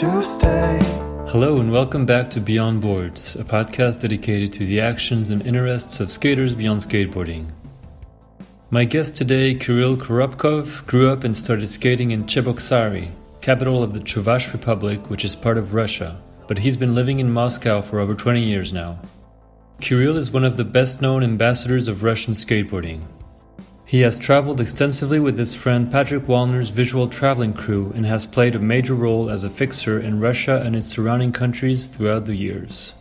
to stay. Hello and welcome back to Beyond Boards, a podcast dedicated to the actions and interests of skaters beyond skateboarding. My guest today, Kirill Korobkov, grew up and started skating in Cheboksary, capital of the Chuvash Republic, which is part of Russia, but he's been living in Moscow for over 20 years now. Kirill is one of the best-known ambassadors of Russian skateboarding. He has traveled extensively with his friend Patrik Wallner's visual traveling crew and has played a major role as a fixer in Russia and its surrounding countries throughout the years.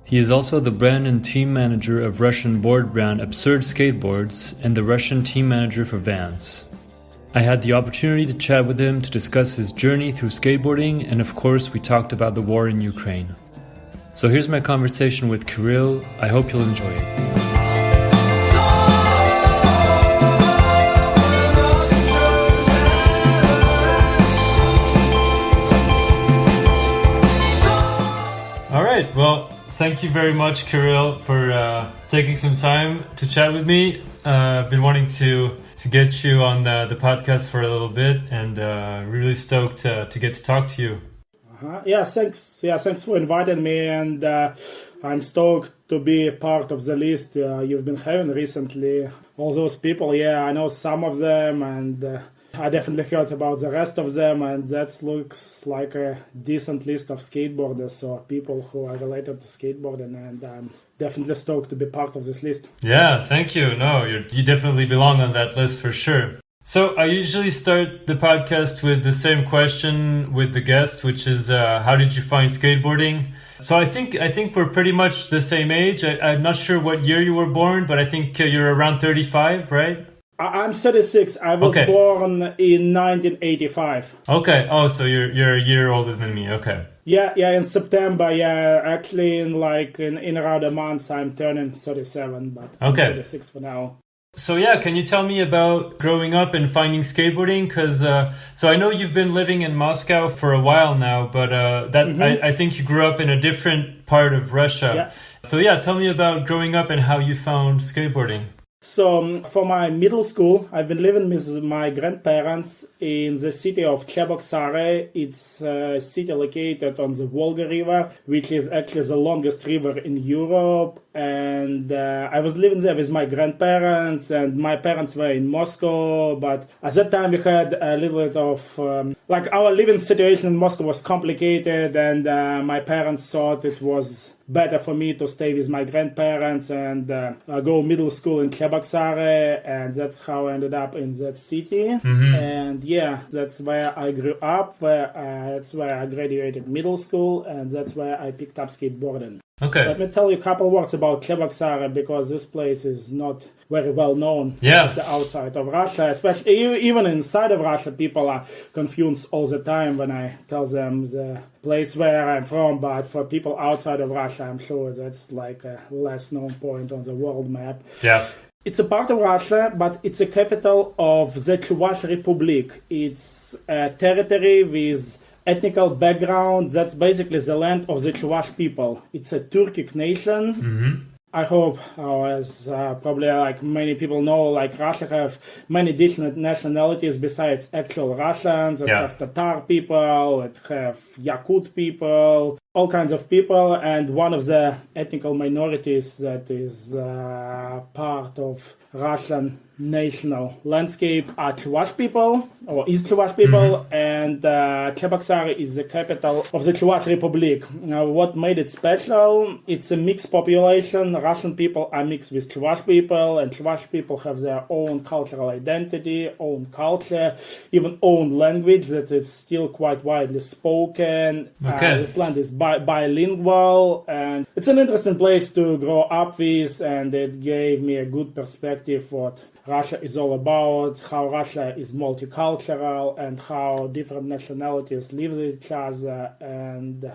He is also the brand and team manager of Russian board brand Absurd Skateboards and the Russian team manager for Vans. I had the opportunity to chat with him to discuss his journey through skateboarding, and of course we talked about the war in Ukraine. So here's my conversation with Kirill. I hope you'll enjoy it. Well, thank you very much, Kirill, for taking some time to chat with me. I've been wanting to get you on the podcast for a little bit, and really stoked to get to talk to you. Yeah, thanks for inviting me, and I'm stoked to be part of the list you've been having recently. All those people, I know some of them, and I definitely heard about the rest of them, and that looks like a decent list of skateboarders or people who are related to skateboarding, and I'm definitely stoked to be part of this list. Yeah, thank you. No, you definitely belong on that list for sure. So I usually start the podcast with the same question with the guests, which is how did you find skateboarding? So I think we're pretty much the same age. I'm not sure what year you were born, but I think you're around 35, right? I'm 36. I was born in 1985. Okay. Oh, so you're a year older than me. Okay. Yeah. In September. Yeah, actually, in around a month, I'm turning 37. But I'm 36 for now. So can you tell me about growing up and finding skateboarding? Because so I know you've been living in Moscow for a while now, but I think you grew up in a different part of Russia. Yeah. So tell me about growing up and how you found skateboarding. So for my middle school, I've been living with my grandparents in the city of Cheboksary. It's a city located on the Volga River, which is actually the longest river in Europe. And I was living there with my grandparents, and my parents were in Moscow. But at that time, we had a little bit of our living situation in Moscow was complicated, and my parents thought it was better for me to stay with my grandparents and go middle school in Cheboksary, and that's how I ended up in that city. Mm-hmm. And that's where I grew up. That's where I graduated middle school, and that's where I picked up skateboarding. Okay. Let me tell you a couple words about Cheboksary, because this place is not very well known, especially outside of Russia. Especially even inside of Russia, people are confused all the time when I tell them the place where I'm from. But for people outside of Russia, I'm sure that's like a less known point on the world map. Yeah. It's a part of Russia, but it's a capital of the Chuvash Republic. It's a territory with ethnical background. That's basically the land of the Chuvash people. It's a Turkic nation. Mm-hmm. I hope, as probably like many people know, like Russia have many different nationalities besides actual Russians. It have Tatar people, it have Yakut people, all kinds of people. And one of the ethnical minorities that is part of Russian national landscape are Chuvash people, or East Chuvash people, and Cheboksary is the capital of the Chuvash Republic. Now, what made it special? It's a mixed population. Russian people are mixed with Chuvash people, and Chuvash people have their own cultural identity, own culture, even own language that is still quite widely spoken. This land is bilingual, and it's an interesting place to grow up with, and it gave me a good perspective what Russia is all about, how Russia is multicultural, and how different nationalities live with each other, and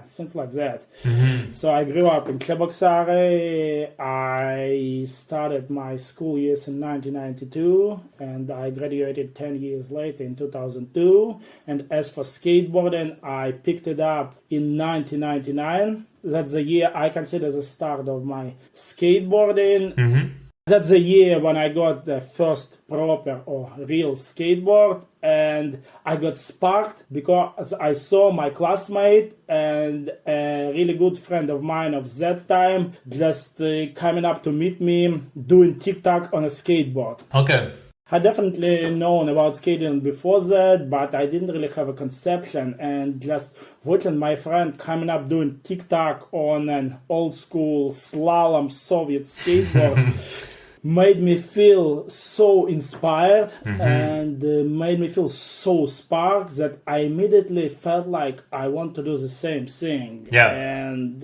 things like that. Mm-hmm. So I grew up in Cheboksary. I started my school years in 1992, and I graduated 10 years later in 2002. And as for skateboarding, I picked it up in 1999. That's the year I consider the start of my skateboarding. Mm-hmm. That's the year when I got the first proper or real skateboard, and I got sparked because I saw my classmate and a really good friend of mine of that time just coming up to meet me doing TikTok on a skateboard. Okay. I definitely known about skating before that, but I didn't really have a conception, and just watching my friend coming up doing TikTok on an old school slalom Soviet skateboard made me feel so inspired and made me feel so sparked that I immediately felt like I want to do the same thing. Yeah. And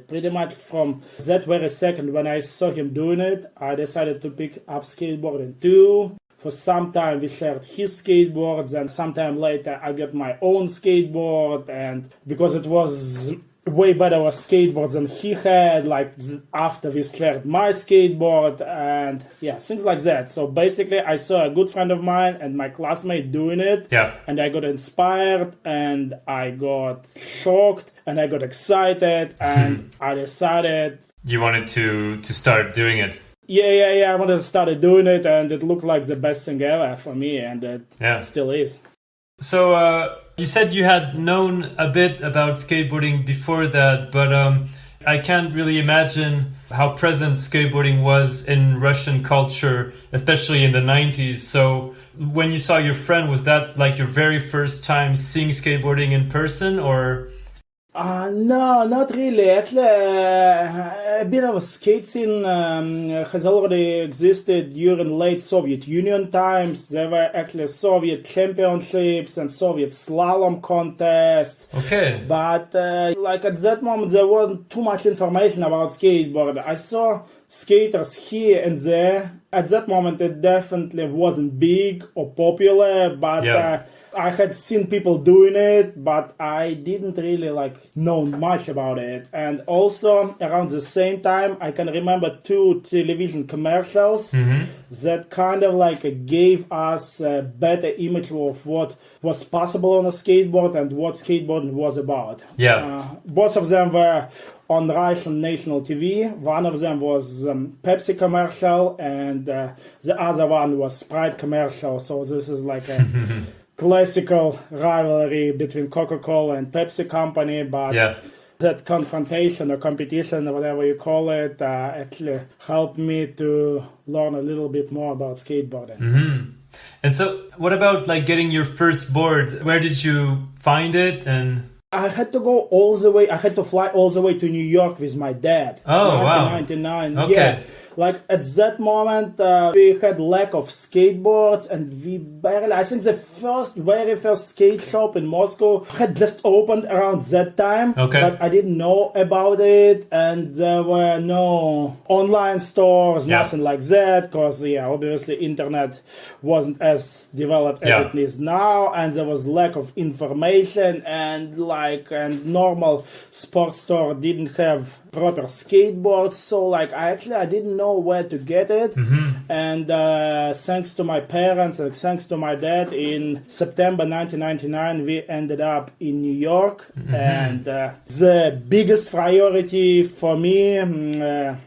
pretty much from that very second when I saw him doing it, I decided to pick up skateboarding too. For some time we shared his skateboards, and sometime later I got my own skateboard, and because it was way better skateboards than he had, like after we shared my skateboard, and yeah, things like that. So basically I saw a good friend of mine and my classmate doing it, and I got inspired, and I got shocked, and I got excited, and I decided you wanted to start doing it. Yeah, I wanted to start doing it, and it looked like the best thing ever for me, and it still is. So you said you had known a bit about skateboarding before that, but I can't really imagine how present skateboarding was in Russian culture, especially in the 90s. So when you saw your friend, was that like your very first time seeing skateboarding in person, or? No, not really. Actually, a bit of a skate scene has already existed during late Soviet Union times. There were actually Soviet championships and Soviet slalom contests. Okay. But like at that moment, there wasn't too much information about skateboard. I saw skaters here and there. At that moment, it definitely wasn't big or popular, but I had seen people doing it, but I didn't really know much about it. And also around the same time, I can remember 2 television commercials that kind of gave us a better image of what was possible on a skateboard and what skateboarding was about. Both of them were on Russian national TV. One of them was Pepsi commercial, and the other one was Sprite commercial. So this is like a classical rivalry between Coca-Cola and Pepsi company, but that confrontation or competition or whatever you call it actually helped me to learn a little bit more about skateboarding. And so what about getting your first board? Where did you find it? And I had to go all the way. I had to fly all the way to New York with my dad. Oh, wow. 1999. Okay. Yeah. At that moment, we had lack of skateboards, and we barely, I think the very first skate shop in Moscow had just opened around that time. Okay. But I didn't know about it, and there were no online stores, nothing like that, because, obviously internet wasn't as developed as it is now, and there was lack of information, and normal sports store didn't have proper skateboards, so I didn't know where to get it, and thanks to my parents and thanks to my dad, in September 1999 we ended up in New York, and the biggest priority for me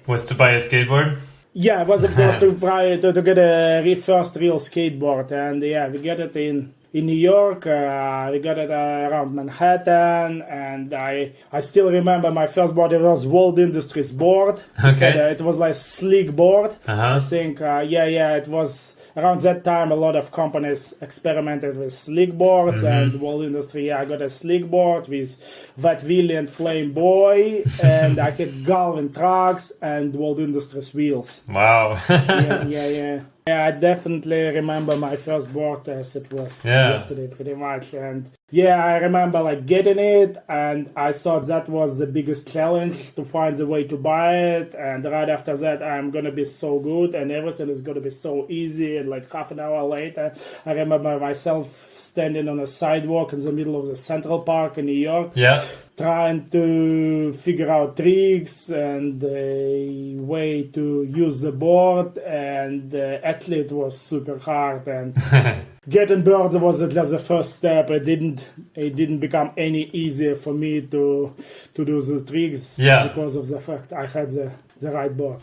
was to buy a skateboard. Yeah, it was to get a first real skateboard, and we got it in New York. We got it around Manhattan, and I still remember my first board. It was World Industries board. Okay. It was like slick board. I think, it was around that time a lot of companies experimented with slick boards, and World Industry, I got a slick board with Wet Willie and Flame Boy, and I had Galvin trucks and World Industries wheels. Wow. Yeah, I definitely remember my first board as it was yesterday, pretty much. And I remember getting it, and I thought that was the biggest challenge, to find the way to buy it. And right after that, I'm gonna be so good, and everything is gonna be so easy. And half an hour later, I remember myself standing on a sidewalk in the middle of the Central Park in New York. Trying to figure out tricks and a way to use the board, and actually it was super hard, and getting bored was just the first step. It didn't become any easier for me to do the tricks because of the fact I had the right board.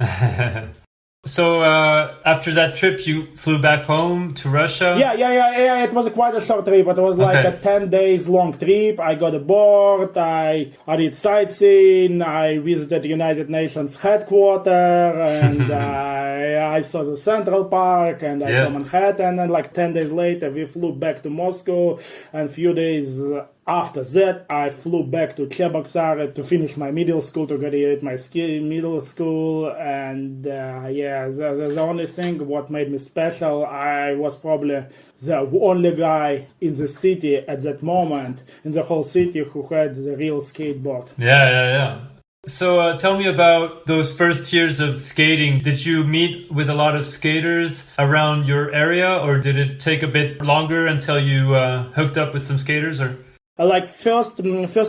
So after that trip, you flew back home to Russia? Yeah. It was quite a short trip. It was like a 10 days long trip. I got aboard. I did sightseeing. I visited the United Nations headquarters, and I saw the Central Park, and I saw Manhattan. And like 10 days later, we flew back to Moscow. And a few days after that, I flew back to Cheboksary to finish my middle school, to graduate my middle school. And the only thing what made me special, I was probably the only guy in the city at that moment, in the whole city, who had the real skateboard. Yeah. So tell me about those first years of skating. Did you meet with a lot of skaters around your area, or did it take a bit longer until you hooked up with some skaters? Or like first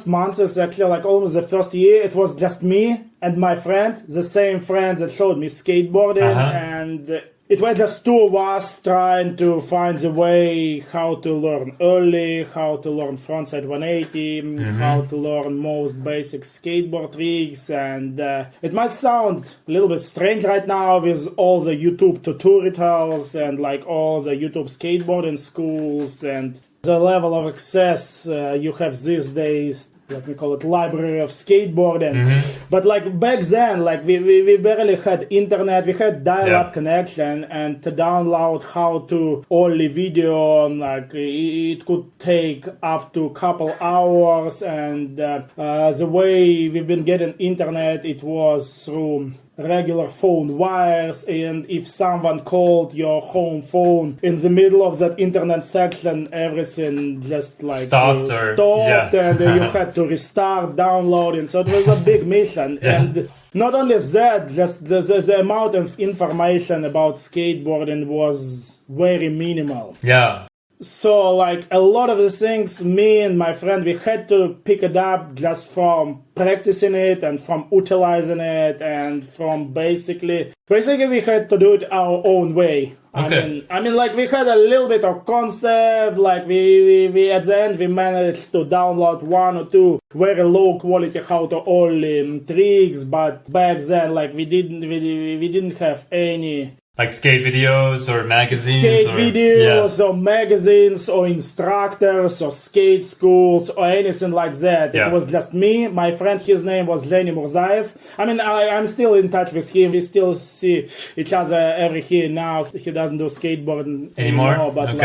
months is actually like almost the first year, it was just me and my friend, the same friend that showed me skateboarding, and it was just two of us trying to find the way how to learn early, how to learn frontside 180, how to learn most basic skateboard tricks. And it might sound a little bit strange right now with all the YouTube tutorials and like all the YouTube skateboarding schools and the level of access you have these days. Let me call it library of skateboarding. But like back then, like we barely had internet, we had dial-up connection, and to download how to only video, like it could take up to a couple hours. And the way we've been getting internet, it was through regular phone wires, and if someone called your home phone in the middle of that internet section, everything just like stopped and you had to restart downloading. So it was a big mission. And not only that, just the amount of information about skateboarding was very minimal. So like a lot of the things, me and my friend, we had to pick it up just from practicing it and from utilizing it, and from basically we had to do it our own way. I mean, like we had a little bit of concept, like we at the end we managed to download one or two very low quality how to only tricks, but back then like we didn't have any like skate videos or magazines? Or magazines or instructors or skate schools or anything like that. It was just me, my friend, his name was Nizhny Novgorod. I mean, I'm still in touch with him. We still see each other every year now. He doesn't do skateboarding anymore. But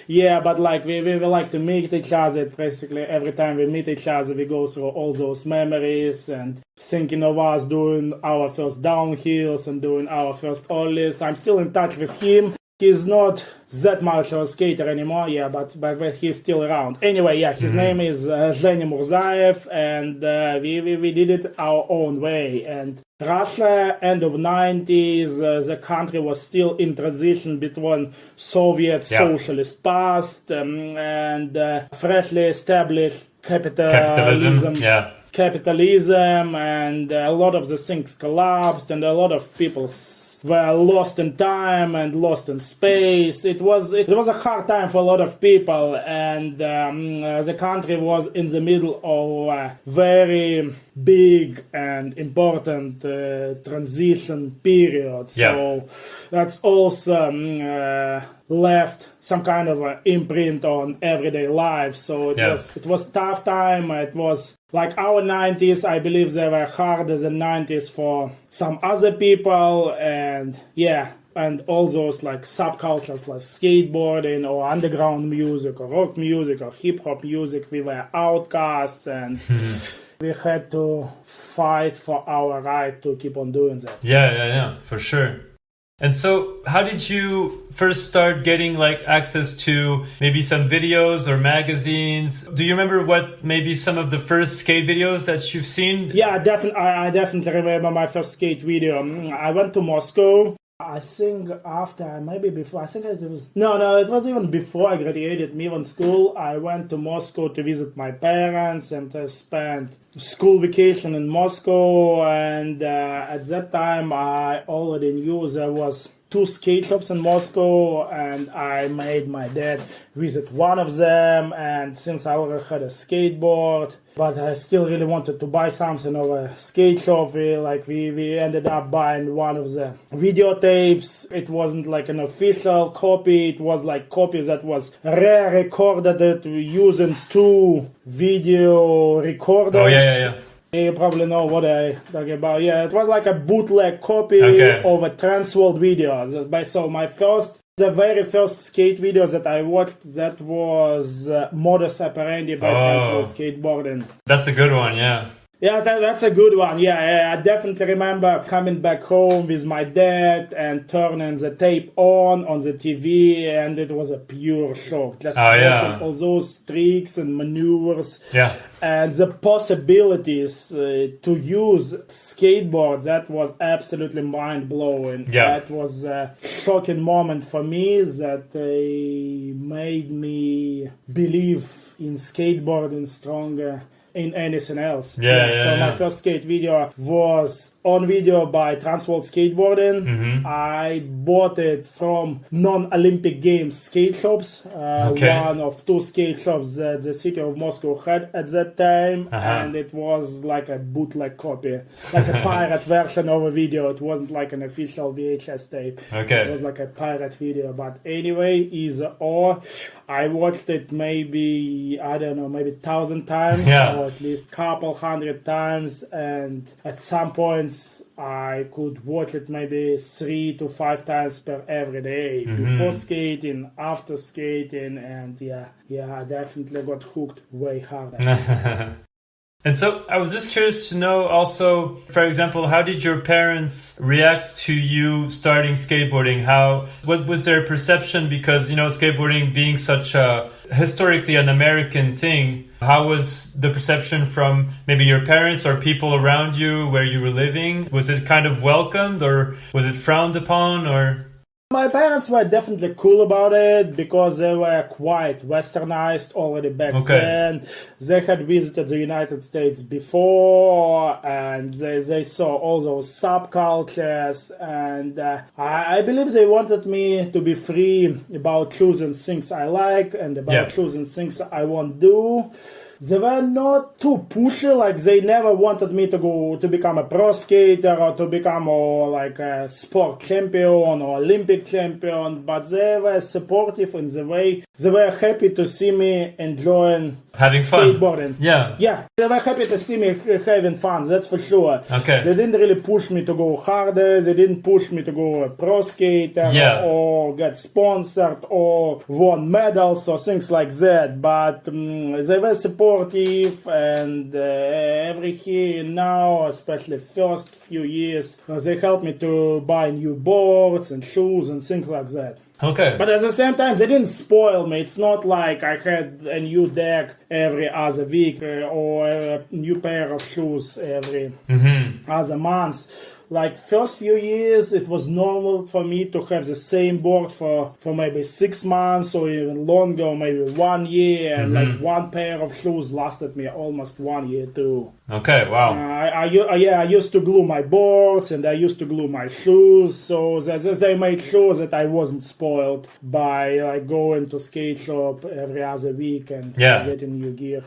we like to meet each other. Basically, every time we meet each other, we go through all those memories and thinking of us doing our first downhills and doing our first ollies. I'm still in touch with him. He's not that much of a skater anymore, but he's still around. Anyway, his name is Nizhny Novgorod, and we did it our own way. And Russia, end of 90s, the country was still in transition between Soviet socialist past and freshly established capitalism. Capitalism, and a lot of the things collapsed, and a lot of people were lost in time and lost in space. It was a hard time for a lot of people, and the country was in the middle of a very big and important transition period. So that's also left some kind of an imprint on everyday life. So it was tough time. It was like our 90s. I believe they were harder than 90s for some other people, and all those like subcultures like skateboarding or underground music or rock music or hip hop music, we were outcasts, and we had to fight for our right to keep on doing that. Yeah, for sure. And so how did you first start getting like access to maybe some videos or magazines? Do you remember what maybe some of the first skate videos that you've seen? Yeah, I definitely remember my first skate video. I went to Moscow. I think after, maybe before, I think it was, no, it was even before I graduated Mivan school. I went to Moscow to visit my parents and spent school vacation in Moscow. And at that time, I already knew there was 2 skate shops in Moscow, and I made my dad visit one of them. And since I already had a skateboard, but I still really wanted to buy something of a skate shop, we ended up buying one of the videotapes. It wasn't like an official copy. It was like copy that was re-recorded using 2 video recorders. Oh, yeah. You probably know what I talking about. Yeah, it was like a bootleg copy of a Transworld video. So the very first skate video that I watched, that was Modus Operandi by Transworld Skateboarding. That's a good one, yeah. Yeah, that's a good one. Yeah, I definitely remember coming back home with my dad and turning the tape on the TV, and it was a pure shock. Just watching all those tricks and maneuvers. Yeah. And the possibilities to use skateboard, that was absolutely mind-blowing. Yeah. That was a shocking moment for me that made me believe in skateboarding stronger in anything else. So my first skate video was on video by Transworld Skateboarding. Mm-hmm. I bought it from non-Olympic Games skate shops. One of 2 skate shops that the city of Moscow had at that time. And it was like a bootleg copy, like a pirate version of a video. It wasn't like an official VHS tape. It was like a pirate video. But anyway, either or. I watched it maybe 1,000 times, or at least couple 100 times, and at some points I could watch it maybe 3 to 5 times per every day, before skating, after skating, and I definitely got hooked way harder. And so I was just curious to know also, for example, how did your parents react to you starting skateboarding? What was their perception? Because, skateboarding being such historically an American thing, how was the perception from maybe your parents or people around you where you were living? Was it kind of welcomed, or was it frowned upon, or? My parents were definitely cool about it because they were quite westernized already back then. They had visited the United States before, and they saw all those subcultures, and I believe they wanted me to be free about choosing things I like and about choosing things I won't do. They were not too pushy, like they never wanted me to become a pro skater or to become a sport champion or Olympic champion, but they were supportive in the way they were happy to see me enjoying having skateboarding. Fun. Yeah, they were happy to see me having fun, that's for sure. They didn't really push me to go harder, they didn't push me to go a pro skater or get sponsored or won medals or things like that, but they were supportive, and every year now, especially first few years, they helped me to buy new boards and shoes and things like that. But at the same time, they didn't spoil me. It's not like I had a new deck every other week or a new pair of shoes every other month. Like first few years, it was normal for me to have the same board for maybe 6 months or even longer, or maybe 1 year. And like one pair of shoes lasted me almost 1 year too. I used to glue my boards and I used to glue my shoes, so they made sure that I wasn't spoiled by going to skate shop every other week and getting new gear.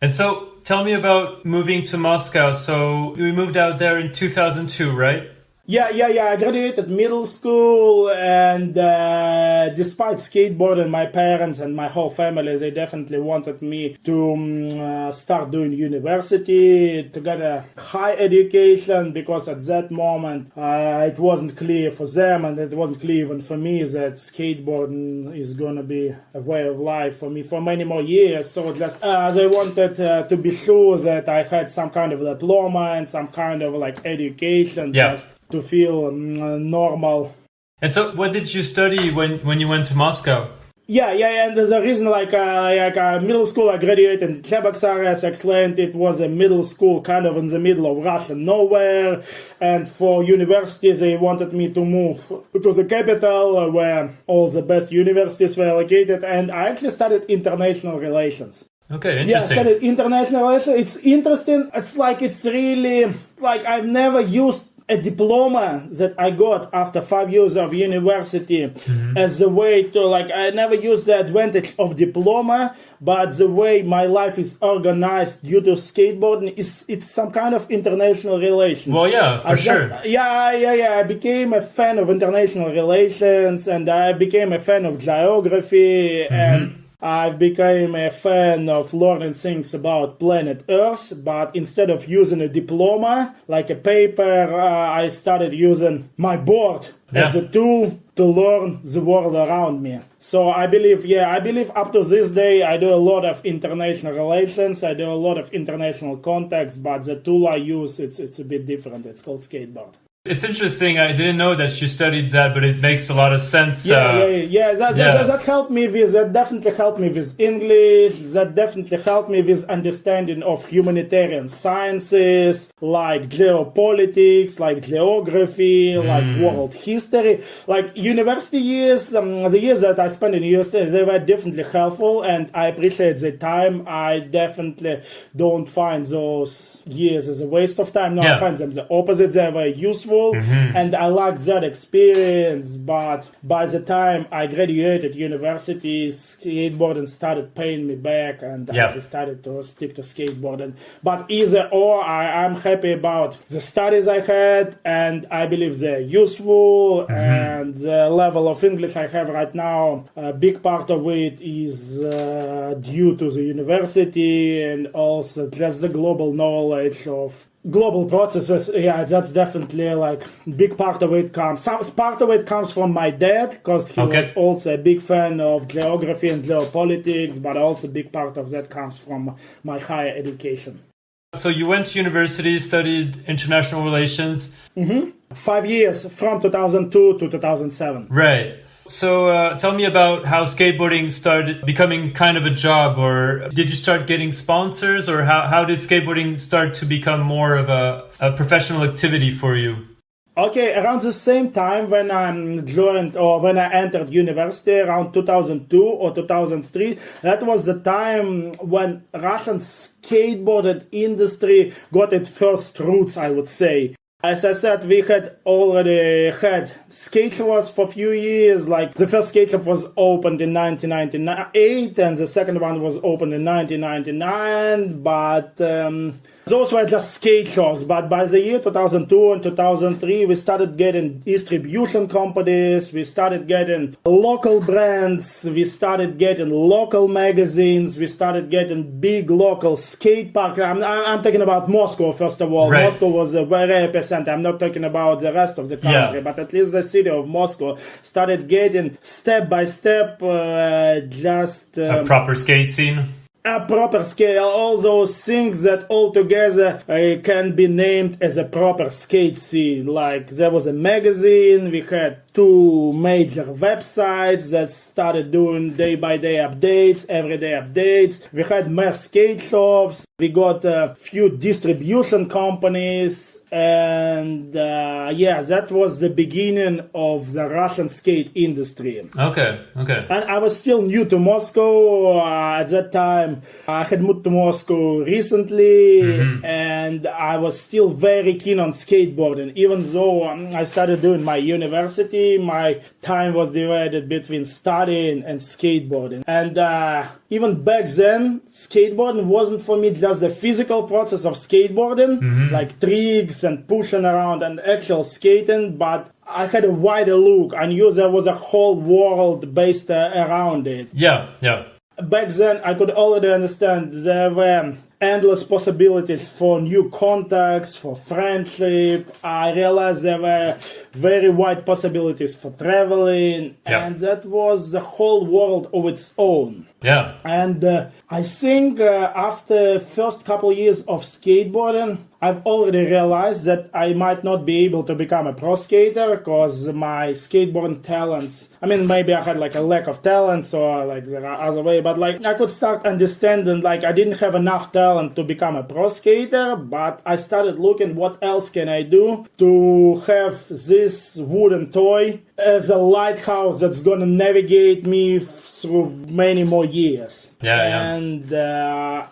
And so, tell me about moving to Moscow. So, we moved out there in 2002, right? Yeah. I graduated middle school, and despite skateboarding, my parents and my whole family, they definitely wanted me to start doing university, to get a high education, because at that moment it wasn't clear for them, and it wasn't clear even for me that skateboarding is going to be a way of life for me for many more years. So just they wanted to be sure that I had some kind of diploma and some kind of education just to feel normal. And so, what did you study when you went to Moscow? And there's a reason, middle school, I graduated in Cheboksary, as explained. It was a middle school kind of in the middle of Russia, nowhere. And for university, they wanted me to move to the capital, where all the best universities were located. And I actually studied international relations. Okay, interesting. Yeah, I studied international relations. It's interesting. It's really, I've never used a diploma that I got after 5 years of university as a way to, like, I never used the advantage of diploma, but the way my life is organized due to skateboarding it's some kind of international relations. Well, yeah, for sure. I became a fan of international relations, and I became a fan of geography, and I became a fan of learning things about planet Earth, but instead of using a diploma, like a paper, I started using my board as a tool to learn the world around me. So I believe up to this day, I do a lot of international relations, I do a lot of international contacts, but the tool I use, it's a bit different. It's called skateboard. It's interesting. I didn't know that you studied that, but it makes a lot of sense. That helped me with. That definitely helped me with English. That definitely helped me with understanding of humanitarian sciences, like geopolitics, like geography, like world history. Like university years, the years that I spent in university, they were definitely helpful, and I appreciate the time. I definitely don't find those years as a waste of time. No, I find them the opposite. They were useful. And I liked that experience, but by the time I graduated university, skateboarding started paying me back, and I decided to stick to skateboarding. But either or, I'm happy about the studies I had, and I believe they're useful, and the level of English I have right now, a big part of it is due to the university, and also just the global knowledge of global processes. Yeah, that's definitely like big part of it comes. Some part of it comes from my dad, because he was also a big fan of geography and geopolitics, but also a big part of that comes from my higher education. So you went to university, studied international relations. 5 years, from 2002 to 2007. Right. So tell me about how skateboarding started becoming kind of a job, or did you start getting sponsors, or how did skateboarding start to become more of a professional activity for you? Okay, around the same time when I joined, or when I entered university, around 2002 or 2003, that was the time when Russian skateboarding industry got its first roots, I would say. As I said, we had already had skate shops for a few years. Like, the first skate shop was opened in 1998, and the second one was opened in 1999, but those were just skate shops. But by the year 2002 and 2003, we started getting distribution companies, we started getting local brands, we started getting local magazines, we started getting big local skate parks. I'm talking about Moscow, first of all. Right. Moscow was the very epicenter. I'm not talking about the rest of the country, but at least the city of Moscow started getting step by step just a proper skate scene. A proper scale, all those things that all together can be named as a proper skate scene. Like, there was a magazine, we had 2 major websites that started doing day-by-day updates, everyday updates. We had mass skate shops, we got a few distribution companies, and that was the beginning of the Russian skate industry. Okay. And I was still new to Moscow at that time. I had moved to Moscow recently, and I was still very keen on skateboarding. Even though I started doing my university, my time was divided between studying and skateboarding. And even back then, skateboarding wasn't for me just the physical process of skateboarding, like tricks and pushing around and actual skating, but I had a wider look. I knew there was a whole world based around it. Yeah. Back then, I could already understand there were endless possibilities for new contacts, for friendship. I realized there were very wide possibilities for traveling, and that was the whole world of its own. Yeah. And I think after first couple years of skateboarding, I've already realized that I might not be able to become a pro skater because my skateboarding talents, I mean, maybe I had like a lack of talents or like there are other way, but like I could start understanding like I didn't have enough talent to become a pro skater, but I started looking what else can I do to have this wooden toy as a lighthouse that's gonna navigate me through many more years. Yeah, and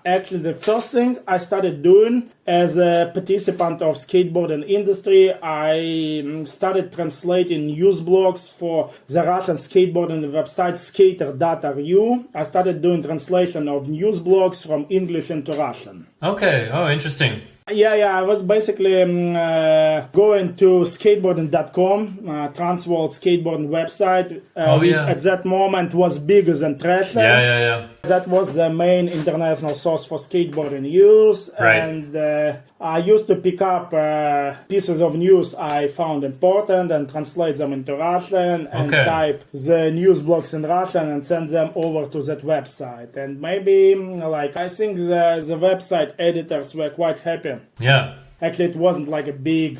actually the first thing I started doing as a participant of skateboarding industry, I started translating news blogs for the Russian skateboarding website skater.ru. I started doing translation of news blogs from English into Russian. Okay. Oh, interesting. Yeah, I was basically going to skateboarding.com, Transworld skateboarding website, which at that moment was bigger than Thrasher. Yeah. That was the main international source for skateboarding news. Right. And I used to pick up pieces of news I found important and translate them into Russian and type the news blogs in Russian and send them over to that website. And maybe, I think the website editors were quite happy. Yeah. Actually, it wasn't like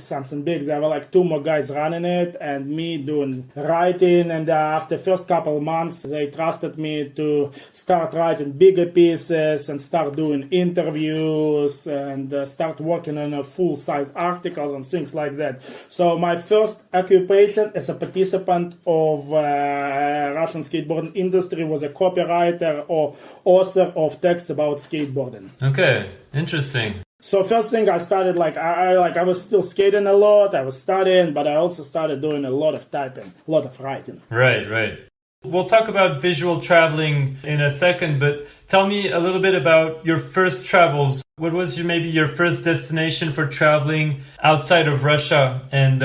something big. There were like 2 more guys running it and me doing writing. And after the first couple of months, they trusted me to start writing bigger pieces and start doing interviews and start working on full-size articles and things like that. So my first occupation as a participant of Russian skateboarding industry was a copywriter or author of texts about skateboarding. Okay, interesting. So first thing I started, I was still skating a lot, I was studying, but I also started doing a lot of typing, a lot of writing. Right. We'll talk about visual traveling in a second, but tell me a little bit about your first travels. What was maybe your first destination for traveling outside of Russia and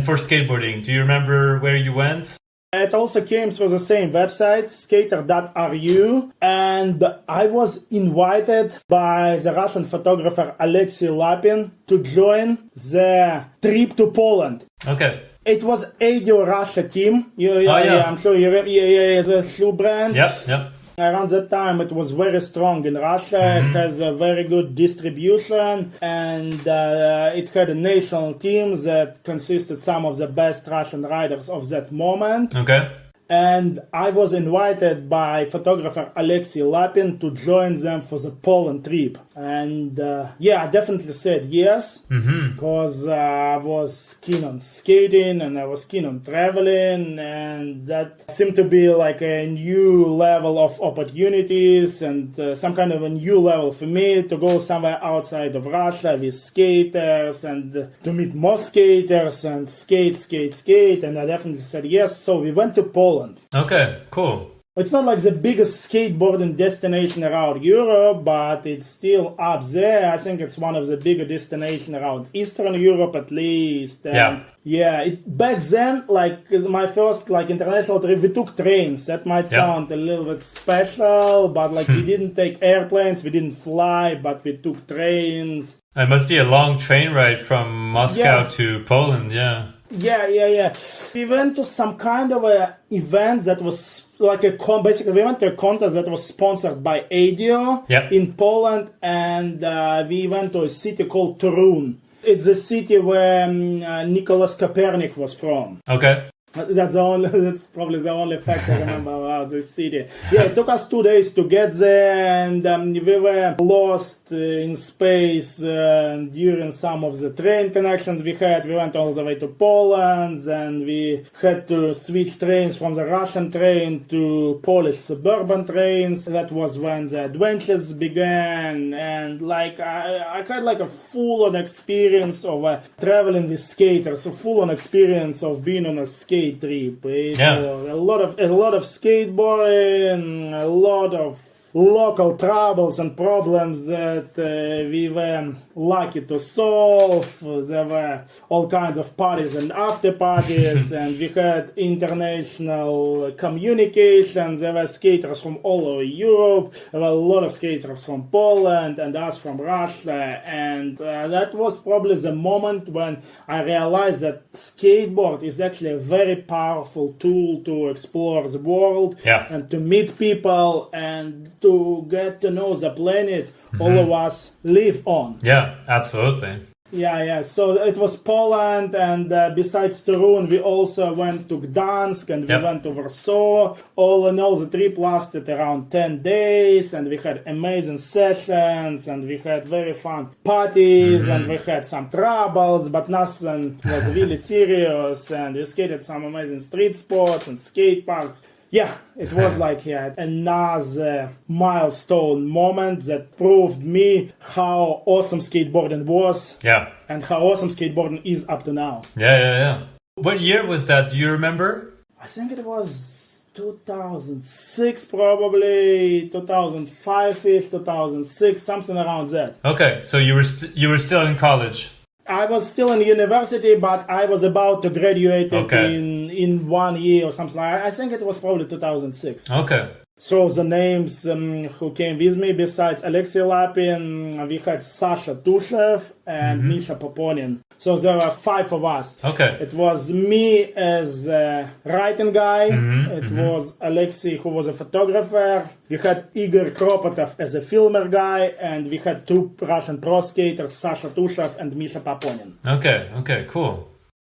for skateboarding? Do you remember where you went? It also came through the same website, skater.ru, and I was invited by the Russian photographer Alexei Lapin to join the trip to Poland. Okay. It was ADO Russia team. I'm sure you remember. The shoe brand. Yep. Around that time, it was very strong in Russia. Mm-hmm. It has a very good distribution, and it had a national team that consisted some of the best Russian riders of that moment. Okay. And I was invited by photographer Alexei Lapin to join them for the Poland trip. And I definitely said yes, because I was keen on skating and I was keen on traveling, and that seemed to be like a new level of opportunities and some kind of a new level for me to go somewhere outside of Russia with skaters and to meet more skaters and skate. And I definitely said yes. So we went to Poland. Okay, cool. It's not like the biggest skateboarding destination around Europe, but it's still up there. I think it's one of the bigger destinations around Eastern Europe, at least. And back then, my first international trip, we took trains. That might sound a little bit special, but we didn't take airplanes, we didn't fly, but we took trains. It must be a long train ride from Moscow to Poland, Yeah. We went to some kind of a event that was basically we went to a contest that was sponsored by ADO in Poland, and we went to a city called Torun. It's the city where Nicholas Copernic was from. Okay. That's probably the only fact I remember about this city. It took us 2 days to get there, and we were lost in space during some of the train connections we had. We went all the way to Poland, and we had to switch trains from the Russian train to Polish suburban trains. That was when the adventures began, and I had a full-on experience of traveling with skaters, a full-on experience of being on a skate trip. A lot of skateboarding, a lot of local troubles and problems that we were lucky to solve. There were all kinds of parties and after parties, and we had international communications. There were skaters from all over Europe. There were a lot of skaters from Poland and us from Russia, and that was probably the moment when I realized that skateboard is actually a very powerful tool to explore the world and to meet people and to get to know the planet all of us live on. Yeah, absolutely. So it was Poland, and besides Torun, we also went to Gdansk and we went to Warsaw. All in all, the trip lasted around 10 days, and we had amazing sessions, and we had very fun parties, and we had some troubles, but nothing was really serious, and we skated some amazing street sports and skate parks. Yeah, it was like another milestone moment that proved me how awesome skateboarding was. Yeah. And how awesome skateboarding is up to now. Yeah. What year was that? Do you remember? I think it was 2006 probably, 2005-ish, 2006, something around that. Okay, so you were still in college. I was still in university, but I was about to graduate in 1 year or something. I think it was probably 2006. Okay. So the names who came with me, besides Alexei Lapin, we had Sasha Tushev and Misha Poponin. So there were 5 of us. Okay. It was me as a writing guy. It was Alexei, who was a photographer. We had Igor Kropotov as a filmer guy. And we had 2 Russian pro skaters, Sasha Tushev and Misha Poponin. Okay, cool.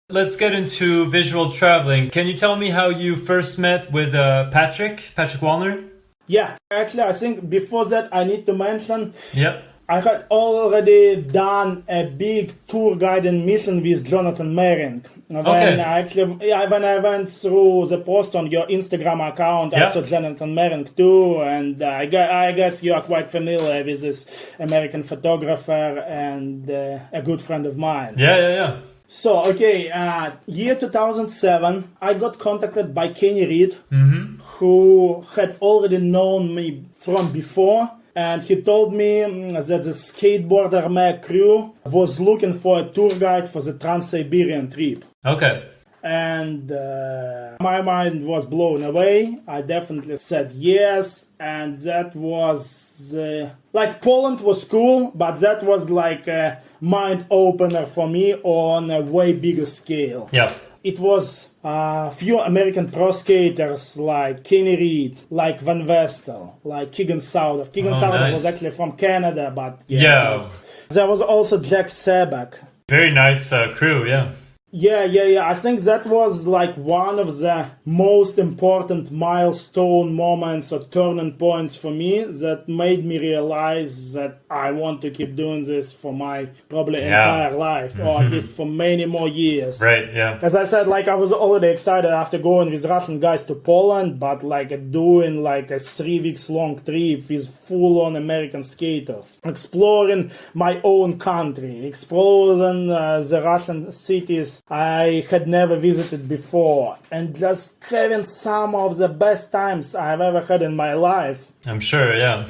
Let's get into visual traveling. Can you tell me how you first met with Patrik Wallner? Yeah, actually, I think before that I need to mention... Yep. I had already done a big tour guiding mission with Jonathan Mering. When I went through the post on your Instagram account, I saw Jonathan Mering too, and I guess you are quite familiar with this American photographer and a good friend of mine. Yeah. So, year 2007, I got contacted by Kenny Reed, who had already known me from before. And he told me that the Skateboarder Mag crew was looking for a tour guide for the Trans-Siberian trip. Okay. And my mind was blown away. I definitely said yes. And that was... Poland was cool, but that was like a mind-opener for me on a way bigger scale. Yeah. It was a few American pro skaters like Kenny Reed, like Van Vestel, like Keegan Sauder. Keegan Sauder was actually from Canada, but there was also Jack Sebek. Very nice crew, yeah. Yeah. I think that was like one of the most important milestone moments or turning points for me that made me realize that I want to keep doing this for my probably entire life, or at least for many more years. Right, yeah. As I said, I was already excited after going with Russian guys to Poland, but doing a 3 weeks long trip with full-on American skaters, exploring my own country, exploring the Russian cities I had never visited before, and just having some of the best times I've ever had in my life. I'm sure, yeah.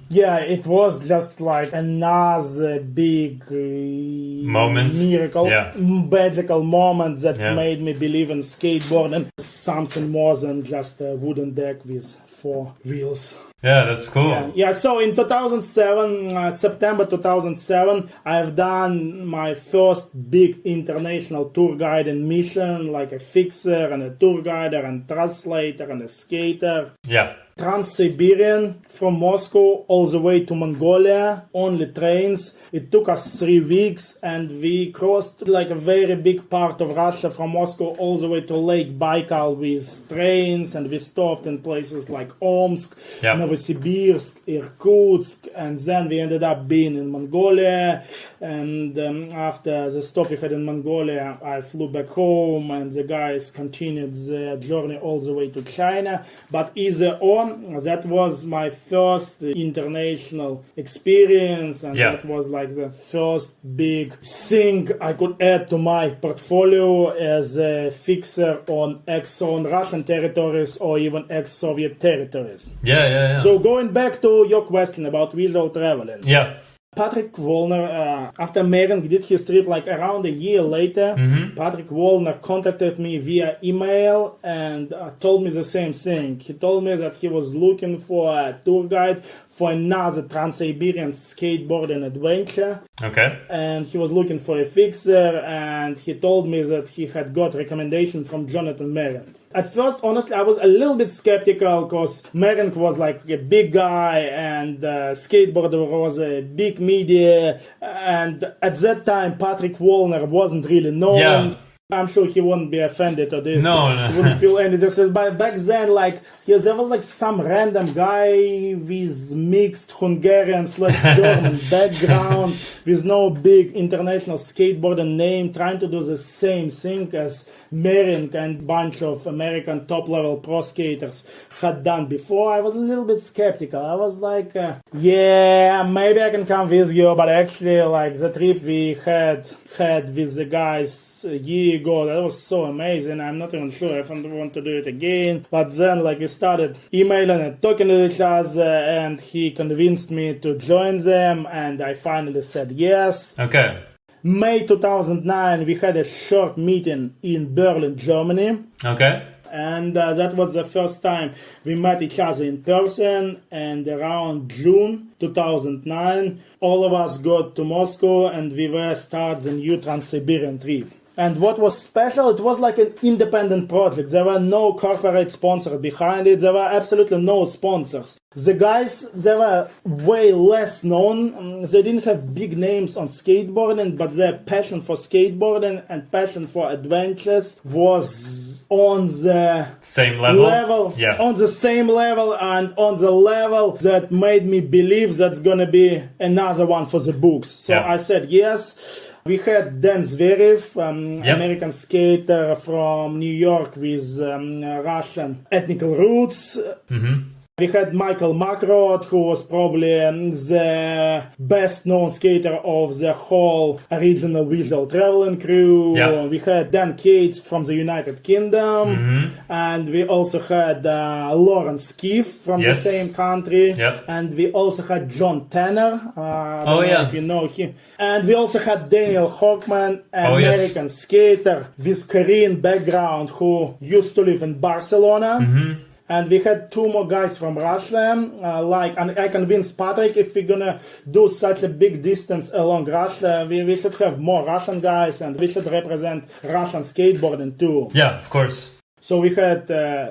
Yeah, it was just like another big miracle, magical moment that made me believe in skateboarding. Something more than just a wooden deck with 4 wheels. Yeah, that's cool. Yeah, so in 2007, September 2007, I've done my first big international tour guiding mission, like a fixer and a tour guider and translator and a skater. Yeah. Trans-Siberian from Moscow all the way to Mongolia, only trains. It took us 3 weeks and we crossed a very big part of Russia from Moscow all the way to Lake Baikal with trains, and we stopped in places like Omsk, Novosibirsk, Irkutsk, and then we ended up being in Mongolia. And after the stop we had in Mongolia, I flew back home and the guys continued their journey all the way to China. But either or, that was my first international experience, and that was the first big thing I could add to my portfolio as a fixer on ex-owned Russian territories or even ex-Soviet territories. Yeah. So going back to your question about visual traveling. Yeah. Patrik Wallner, after Mering did his trip around a year later, Patrik Wallner contacted me via email and told me the same thing. He told me that he was looking for a tour guide for another Trans-Siberian skateboarding adventure. Okay. And he was looking for a fixer, and he told me that he had got recommendation from Jonathan Mering. At first, honestly, I was a little bit skeptical because Mering was a big guy and skateboarder was a big media. And at that time, Patrik Wallner wasn't really known. I'm sure he wouldn't be offended to this. No. He wouldn't feel any difference. But back then, like, there was like some random guy with mixed Hungarian/German background with no big international skateboarder name trying to do the same thing as Merink and bunch of American top-level pro skaters had done before. I was a little bit skeptical. I was like, yeah, maybe I can come with you, but actually, like, the trip we had with the guys a year ago, that was so amazing. I'm not even sure if I want to do it again. But then, like, we started emailing and talking to each other, and he convinced me to join them, and I finally said yes. Okay. May 2009, we had a short meeting in Berlin, Germany. Okay. And that was the first time we met each other in person. And around June 2009, all of us got to Moscow and we were starting the new Trans-Siberian trip. And what was special, it was like an independent project. There were no corporate sponsors behind it. There were absolutely no sponsors. The guys, they were way less known. They didn't have big names on skateboarding, but their passion for skateboarding and passion for adventures was on the same level. Yeah. On the same level and on the level that made me believe that's going to be another one for the books. So I said yes. We had Dan Zverev, American skater from New York with Russian ethnical roots. Mm-hmm. We had Michael Makrod, who was probably the best-known skater of the whole original visual traveling crew. Yeah. We had Dan Cates from the United Kingdom. Mm-hmm. And we also had Lawrence Skiff from the same country. Yep. And we also had John Tanner. I don't know if you know him. And we also had Daniel Hockman, an American skater with Korean background who used to live in Barcelona. Mm-hmm. And we had two more guys from Russia, and I convinced Patrik if we're gonna do such a big distance along Russia, we should have more Russian guys and we should represent Russian skateboarding too. Yeah, of course. So we had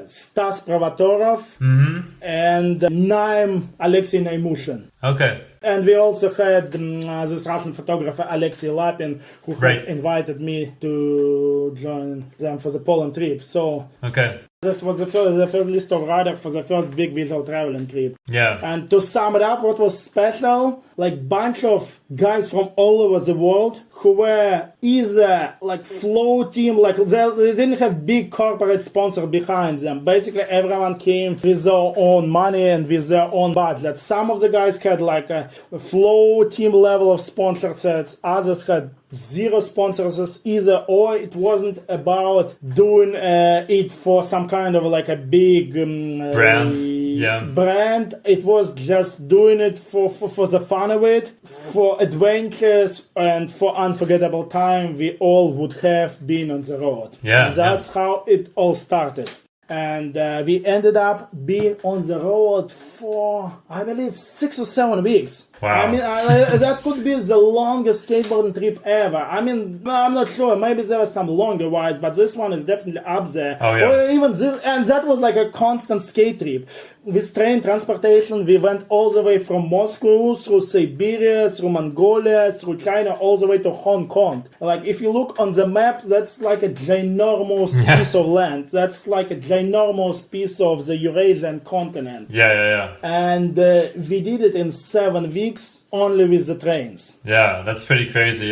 Stas Provatorov and Naim Alexei Naimushin. Okay. And we also had this Russian photographer Alexei Lapin, who had invited me to join them for the Poland trip. So this was the first list of riders for the first big visual traveling trip. Yeah. And to sum it up, what was special, like bunch of guys from all over the world who were either like floating, like they didn't have big corporate sponsor behind them. Basically, everyone came with their own money and with their own budget. Some of the guys had like a floating level of sponsorships. Others had zero sponsors either, or it wasn't about doing it for some kind of like a big brand. It was just doing it for the fun of it, for adventures and for unforgettable time we all would have been on the road. And that's how it all started. And we ended up being on the road for, I believe, 6 or 7 weeks. Wow. I mean, that could be the longest skateboarding trip ever. I mean, I'm not sure. Maybe there were some longer ones, but this one is definitely up there. Oh, yeah. Or even this, and that was like a constant skate trip. With train transportation, we went all the way from Moscow, through Siberia, through Mongolia, through China, all the way to Hong Kong. Like, if you look on the map, that's like a ginormous piece of land. That's like a ginormous piece of the Eurasian continent. And we did it in 7 weeks, only with the trains. Yeah, that's pretty crazy,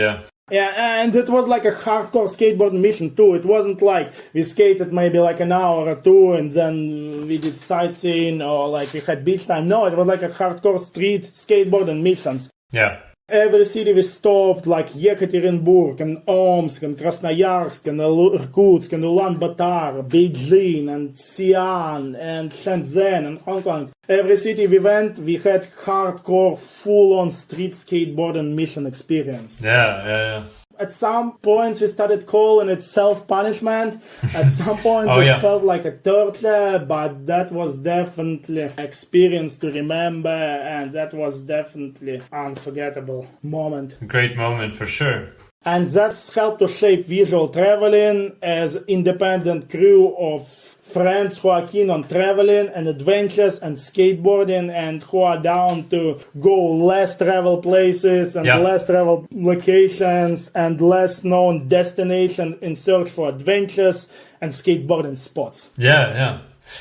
Yeah, and it was like a hardcore skateboard mission too. It wasn't like we skated maybe like an hour or two and then we did sightseeing or like we had beach time. No, it was like a hardcore street skateboarding missions. Yeah. Every city we stopped, like Yekaterinburg and Omsk and Krasnoyarsk and Irkutsk and Ulaanbaatar, Beijing and Xi'an and Shenzhen and Hong Kong. Every city we went, we had hardcore, full-on street skateboarding mission experience. At some points, we started calling it self-punishment. At some points, it felt like a torture, but that was definitely an experience to remember, and that was definitely an unforgettable moment. A great moment, for sure. And that's helped to shape visual traveling as independent crew of friends who are keen on traveling and adventures and skateboarding and who are down to go less travel places and less travel locations and less known destination in search for adventures and skateboarding spots. Yeah.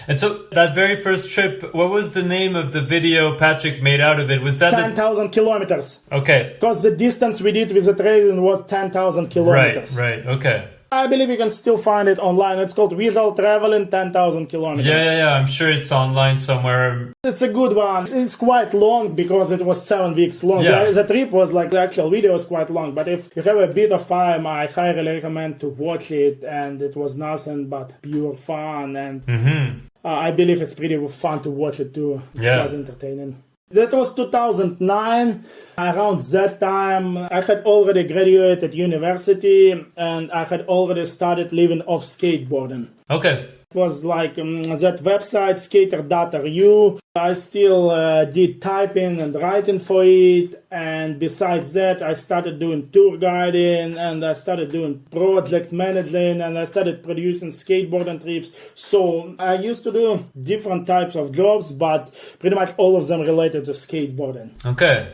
And so that very first trip, what was the name of the video Patrik made out of it? Was that 10,000 kilometers. Okay. Because the distance we did with the trailing was 10,000 kilometers. Right. Okay. I believe you can still find it online. It's called Visual Traveling 10,000 kilometers. Yeah. I'm sure it's online somewhere. It's a good one. It's quite long because it was 7 weeks long. Yeah. The trip was like, the actual video was quite long. But if you have a bit of time, I highly recommend to watch it. And it was nothing but pure fun. And I believe it's pretty fun to watch it too. It's quite entertaining. That was 2009. Around that time, I had already graduated university and I had already started living off skateboarding. Okay. It was like that website, skater.ru. I still did typing and writing for it. And besides that, I started doing tour guiding and I started doing project managing and I started producing skateboarding trips. So I used to do different types of jobs, but pretty much all of them related to skateboarding. Okay.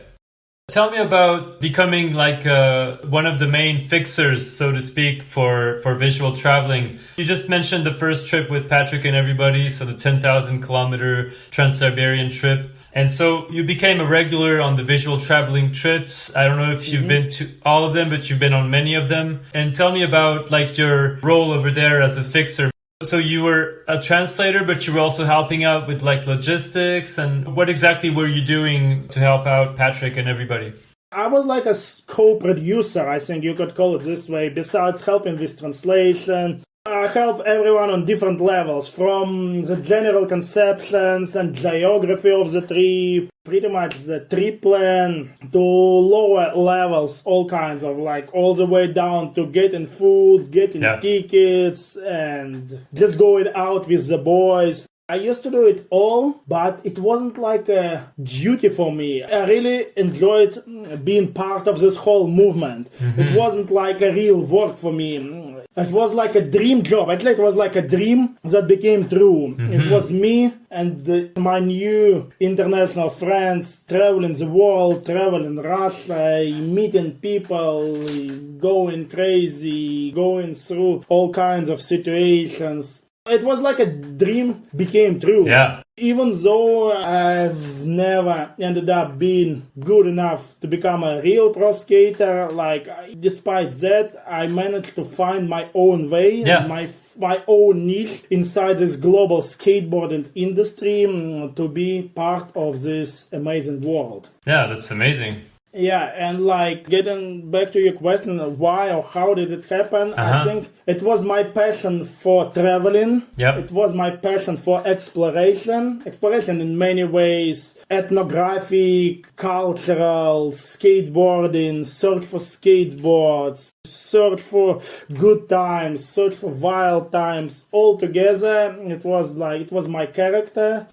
Tell me about becoming like one of the main fixers, so to speak, for visual traveling. You just mentioned the first trip with Patrik and everybody, so the 10,000 kilometer Trans-Siberian trip. And so you became a regular on the visual traveling trips. I don't know if you've been to all of them, but you've been on many of them. And tell me about like your role over there as a fixer. So you were a translator, but you were also helping out with like logistics. And what exactly were you doing to help out Patrik and everybody? I was like a co-producer, I think you could call it this way. Besides helping with translation, I help everyone on different levels, from the general conceptions and geography of the trip, pretty much the trip plan, to lower levels, all kinds of like all the way down to getting food, getting tickets, and just going out with the boys. I used to do it all, but it wasn't like a duty for me. I really enjoyed being part of this whole movement. It wasn't like a real work for me. It was like a dream job. Actually, it was like a dream that became true. It was me and my new international friends traveling the world, traveling Russia, meeting people, going crazy, going through all kinds of situations. It was like a dream became true. Yeah. Even though I've never ended up being good enough to become a real pro skater, like despite that, I managed to find my own way and my own niche inside this global skateboarding industry to be part of this amazing world. Yeah, that's amazing. Yeah, and like getting back to your question, why or how did it happen? I think it was my passion for traveling. It was my passion for exploration. Exploration in many ways, ethnographic, cultural, skateboarding, search for skateboards, search for good times, search for wild times. All together, it was my character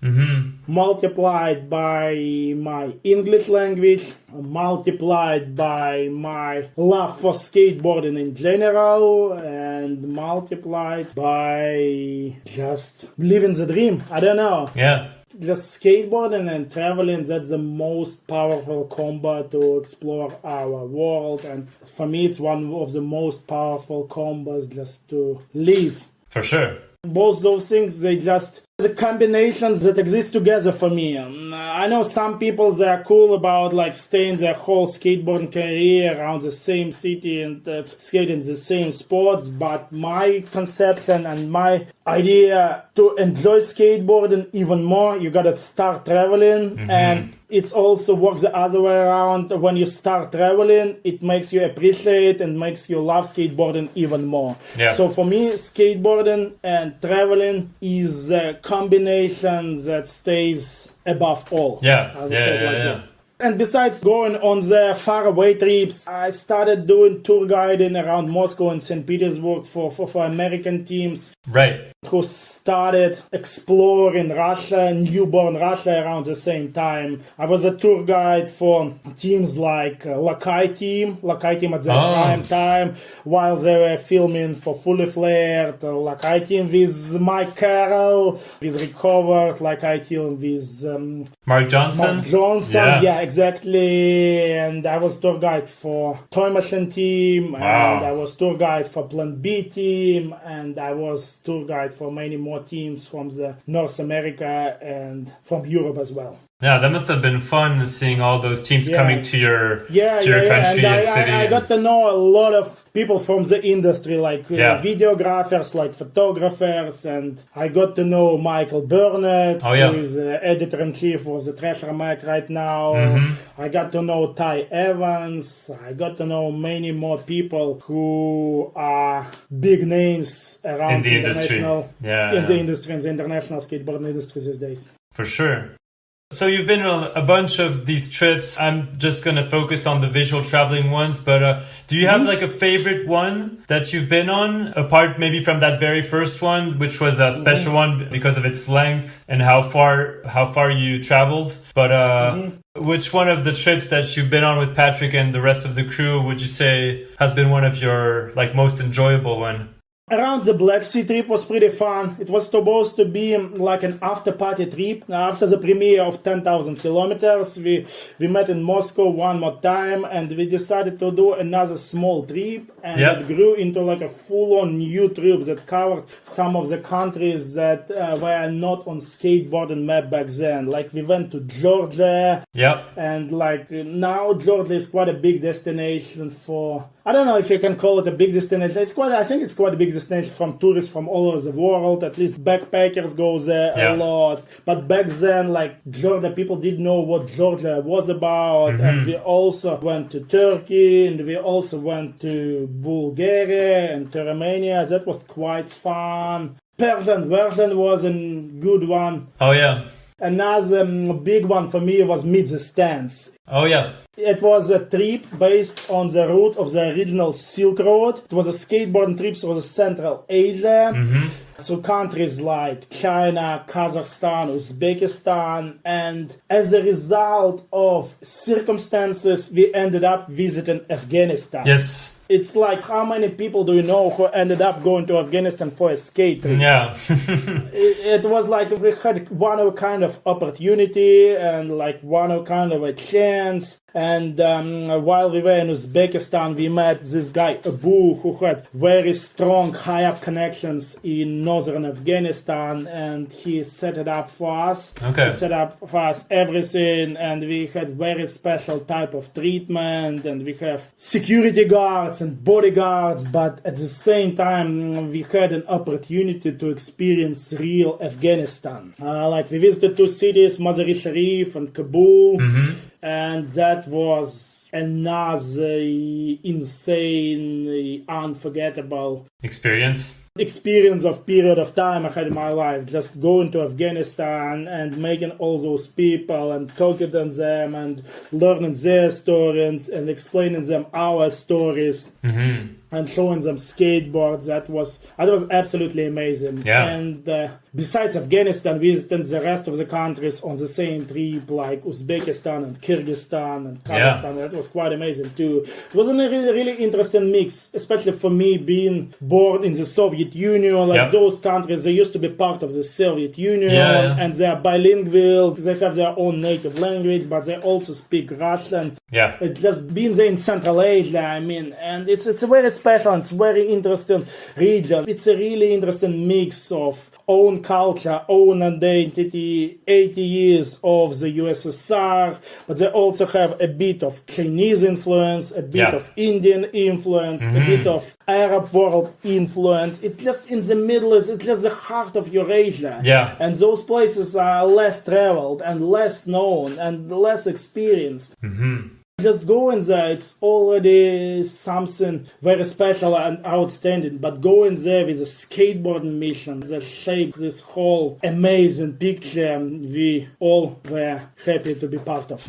multiplied by my English language, multiplied by my love for skateboarding in general, and multiplied by just living the dream. I don't know. Yeah. Just skateboarding and traveling, that's the most powerful combo to explore our world. And for me, it's one of the most powerful combos just to live. For sure. Both those things, they just the combinations that exist together for me. I know some people, they are cool about like staying their whole skateboarding career around the same city and skating the same sports, but my conception and my idea to enjoy skateboarding even more, you gotta start traveling. And it also works the other way around. When you start traveling, it makes you appreciate and makes you love skateboarding even more. So for me, skateboarding and traveling is a combination that stays above all. Yeah. And besides going on the faraway trips, I started doing tour guiding around Moscow and St. Petersburg for American teams. Right. Who started exploring Russia, newborn Russia around the same time. I was a tour guide for teams like Lakai team at that time, while they were filming for Fully Flared, Lakai team with Mike Carroll, with Recovered, Lakai team with Mark Johnson. Yeah, exactly. And I was tour guide for Toy Machine team, and I was tour guide for Plan B team, and I was tour guide for many more teams from the North America and from Europe as well. Yeah, that must have been fun seeing all those teams coming to your country and city. I got to know a lot of people from the industry, like videographers, like photographers, and I got to know Michael Burnett, who is editor-in-chief of the Thrasher Mag right now. I got to know Ty Evans. I got to know many more people who are big names around in the industry. In the industry, in the international skateboarding industry these days. For sure. So you've been on a bunch of these trips. I'm just going to focus on the visual traveling ones, but do you have like a favorite one that you've been on, apart maybe from that very first one, which was a special one because of its length and how far you traveled? But which one of the trips that you've been on with Patrik and the rest of the crew would you say has been one of your like most enjoyable one? Around the Black Sea trip was pretty fun. It was supposed to be like an after-party trip. After the premiere of 10,000 kilometers, we met in Moscow one more time, and we decided to do another small trip, and it grew into like a full-on new trip that covered some of the countries that were not on skateboarding map back then. Like we went to Georgia, and like now Georgia is quite a big destination for, I don't know if you can call it a big destination. I think it's quite a big destination from tourists from all over the world. At least backpackers go there a lot. But back then, like Georgia, people didn't know what Georgia was about. And we also went to Turkey, and we also went to Bulgaria and to Romania. That was quite fun. Persian was a good one. Oh, yeah. Another big one for me was Meet the Stands. Oh, yeah. It was a trip based on the route of the original Silk Road. It was a skateboarding trip through Central Asia. So countries like China, Kazakhstan, Uzbekistan, and as a result of circumstances, we ended up visiting Afghanistan. Yes. It's like, how many people do you know who ended up going to Afghanistan for a skate trip? Yeah. it was like we had one of kind of opportunity and like one of kind of a chance. And while we were in Uzbekistan, we met this guy, Abu, who had very strong high-up connections in northern Afghanistan, and he set it up for us. He set up for us everything, and we had very special type of treatment, and we have security guards and bodyguards, but at the same time, we had an opportunity to experience real Afghanistan. Like we visited two cities, Mazar-e-Sharif and Kabul, and that was another insane, unforgettable experience of period of time I had in my life. Just going to Afghanistan and meeting all those people and talking to them and learning their stories and explaining them our stories. And showing them skateboards. That was absolutely amazing. And besides Afghanistan, visiting the rest of the countries on the same trip, like Uzbekistan and Kyrgyzstan and Kazakhstan. That was quite amazing too. It was a really, really interesting mix, especially for me being born in the Soviet Union. Like those countries, they used to be part of the Soviet Union, and they are bilingual. They have their own native language, but they also speak Russian. It's just being there in Central Asia, I mean, and it's a very special, it's very interesting region. It's a really interesting mix of own culture, own identity, 80 years of the USSR, but they also have a bit of Chinese influence, a bit of Indian influence, a bit of Arab world influence. It's just in the middle, it's just the heart of Eurasia. And those places are less traveled and less known and less experienced. Just going there, it's already something very special and outstanding. But going there with a skateboarding mission that shaped this whole amazing picture we all were happy to be part of.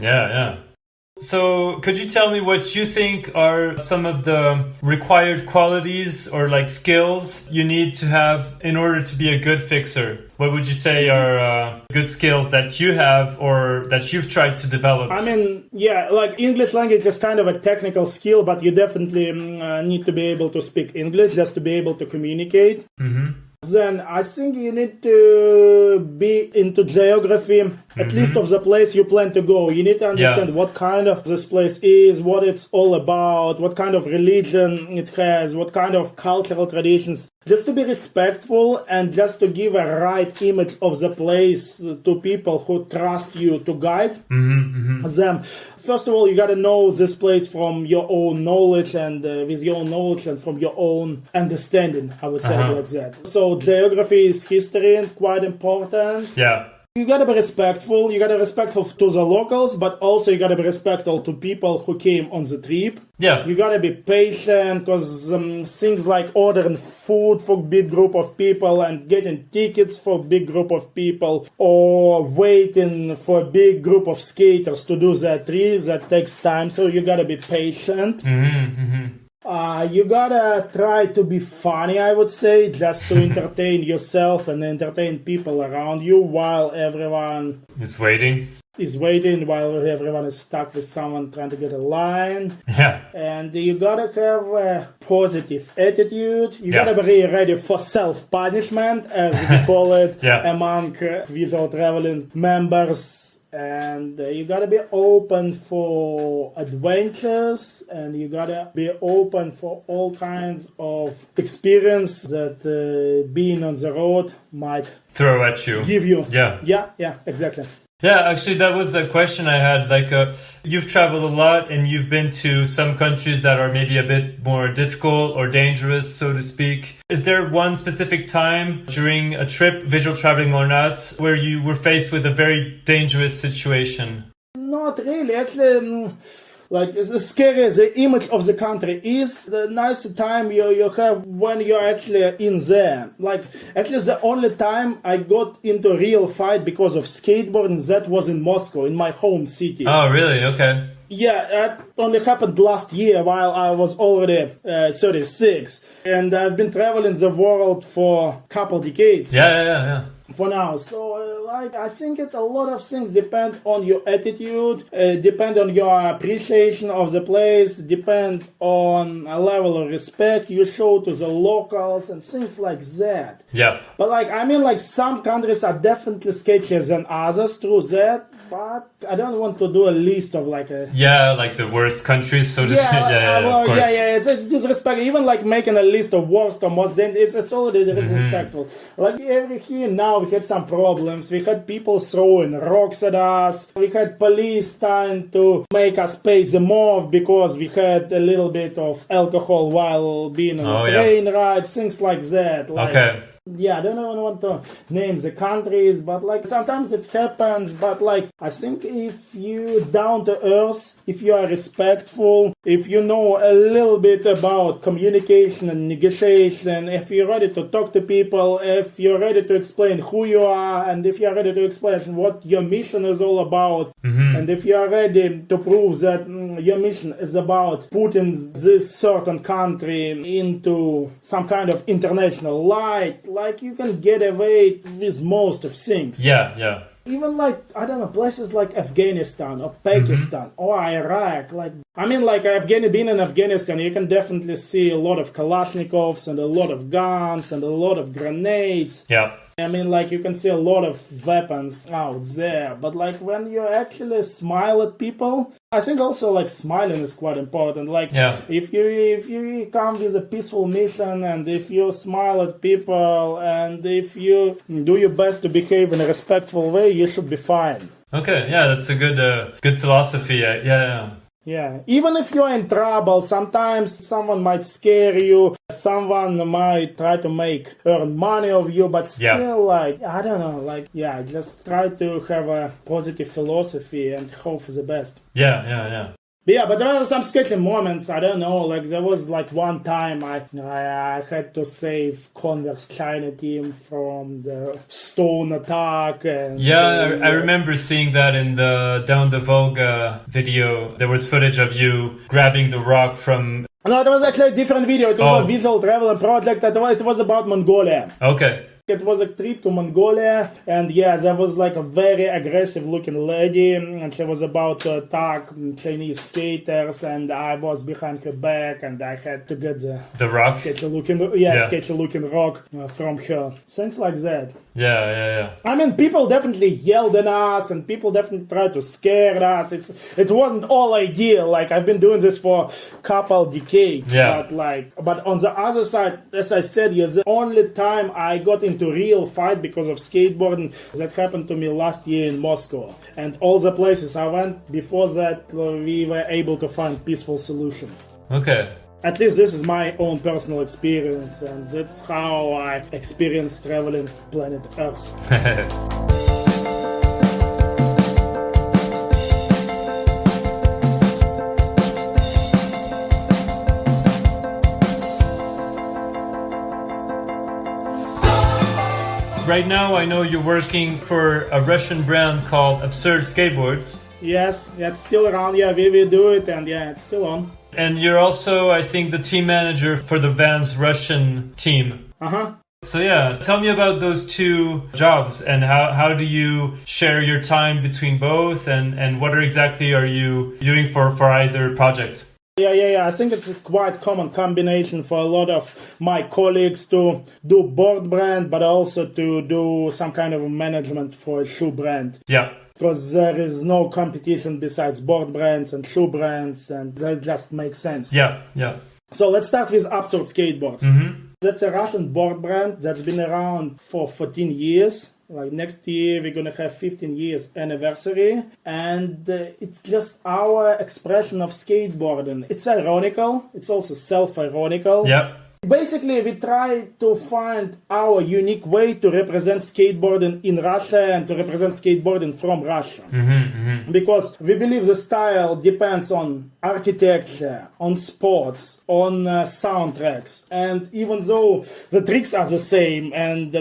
So could you tell me what you think are some of the required qualities or like skills you need to have in order to be a good fixer? What would you say are good skills that you have or that you've tried to develop? I mean, yeah, like English language is kind of a technical skill, but you definitely need to be able to speak English just to be able to communicate. Then I think you need to be into geography, at least of the place you plan to go. You need to understand what kind of this place is, what it's all about, what kind of religion it has, what kind of cultural traditions. Just to be respectful and just to give a right image of the place to people who trust you to guide them. First of all, you got to know this place from your own knowledge and with your own knowledge and from your own understanding, I would say it like that. So geography is history and quite important. Yeah. You gotta be respectful. You gotta be respectful to the locals, but also you gotta be respectful to people who came on the trip. Yeah. You gotta be patient because things like ordering food for a big group of people and getting tickets for a big group of people or waiting for a big group of skaters to do their trip, that takes time. So you gotta be patient. You gotta try to be funny, I would say, just to entertain yourself and entertain people around you while everyone is waiting, while everyone is stuck with someone trying to get a line. Yeah. And you gotta have a positive attitude. You gotta be really ready for self-punishment, as we call it, among visual traveling members. And you gotta be open for adventures, and you gotta be open for all kinds of experience that being on the road might throw at you. Give you. Yeah, exactly. Yeah, actually, that was a question I had. Like, you've traveled a lot and you've been to some countries that are maybe a bit more difficult or dangerous, so to speak. Is there one specific time during a trip, visual traveling or not, where you were faced with a very dangerous situation? Not really. Actually, like, as scary as the image of the country is, the nice time you have when you're actually in there. Like, actually, the only time I got into a real fight because of skateboarding, that was in Moscow, in my home city. Oh, really? Okay. Yeah, that only happened last year while I was already 36. And I've been traveling the world for a couple decades. Yeah. For now. So, I think a lot of things depend on your attitude, depend on your appreciation of the place, depend on a level of respect you show to the locals and things like that. Yeah. But some countries are definitely sketchier than others through that. But I don't want to do a list of like the worst countries, so to say. Of course. It's disrespectful. Even like making a list of worst or most, then it's already disrespectful. Like every here now, we had some problems. We had people throwing rocks at us. We had police trying to make us pay them off because we had a little bit of alcohol while being on a train ride. Things like that. Okay. Yeah, I don't even want to name the countries, but sometimes it happens. But I think if you down to earth, if you are respectful, if you know a little bit about communication and negotiation, if you're ready to talk to people, if you're ready to explain who you are, and if you're ready to explain what your mission is all about, and if you are ready to prove that your mission is about putting this certain country into some kind of international light, you can get away with most of things. Yeah. Even places like Afghanistan or Pakistan or Iraq. Being in Afghanistan, you can definitely see a lot of Kalashnikovs and a lot of guns and a lot of grenades. Yeah. You can see a lot of weapons out there. But when you actually smile at people, I think also smiling is quite important. If you come with a peaceful mission and if you smile at people and if you do your best to behave in a respectful way, you should be fine. Okay, yeah, that's a good philosophy. Yeah, even if you're in trouble, sometimes someone might scare you, someone might try to earn money of you, but still, I don't know, just try to have a positive philosophy and hope for the best. Yeah. Yeah, but there were some sketchy moments. I don't know. Like there was like one time I had to save Converse China team from the stone attack. And I remember seeing that in the Down the Volga video. There was footage of you grabbing the rock from. No, it was actually a different video. It was a visual travel project. It was about Mongolia. Okay. It was a trip to Mongolia, and yeah, there was like a very aggressive looking lady, and she was about to attack Chinese skaters, and I was behind her back, and I had to get the rock, sketchy looking rock from her. Things like that. Yeah. I mean, people definitely yelled at us, and people definitely tried to scare us. It wasn't all ideal. Like I've been doing this for a couple decades. Yeah. But on the other side, as I said, the only time I got into real fight because of skateboarding that happened to me last year in Moscow, and all the places I went before that, we were able to find peaceful solution. Okay. At least this is my own personal experience, and that's how I experienced traveling planet Earth. Right now, I know you're working for a Russian brand called Absurd Skateboards. Yes, it's still around. Yeah, we do it, and yeah, it's still on. And you're also, I think, the team manager for the band's Russian team. Uh-huh. So yeah, tell me about those two jobs and how do you share your time between both and what exactly are you doing for either project? Yeah. I think it's a quite common combination for a lot of my colleagues to do board brand, but also to do some kind of management for a shoe brand. Yeah. Because there is no competition besides board brands and shoe brands, and that just makes sense. Yeah. So let's start with Absurd Skateboards. Mm-hmm. That's a Russian board brand that's been around for 14 years. Like next year, we're gonna have 15 years anniversary, and it's just our expression of skateboarding. It's ironical. It's also self-ironical. Yeah. Basically, we try to find our unique way to represent skateboarding in Russia and to represent skateboarding from Russia. Mm-hmm. Because we believe the style depends on architecture, on sports, on soundtracks. And even though the tricks are the same and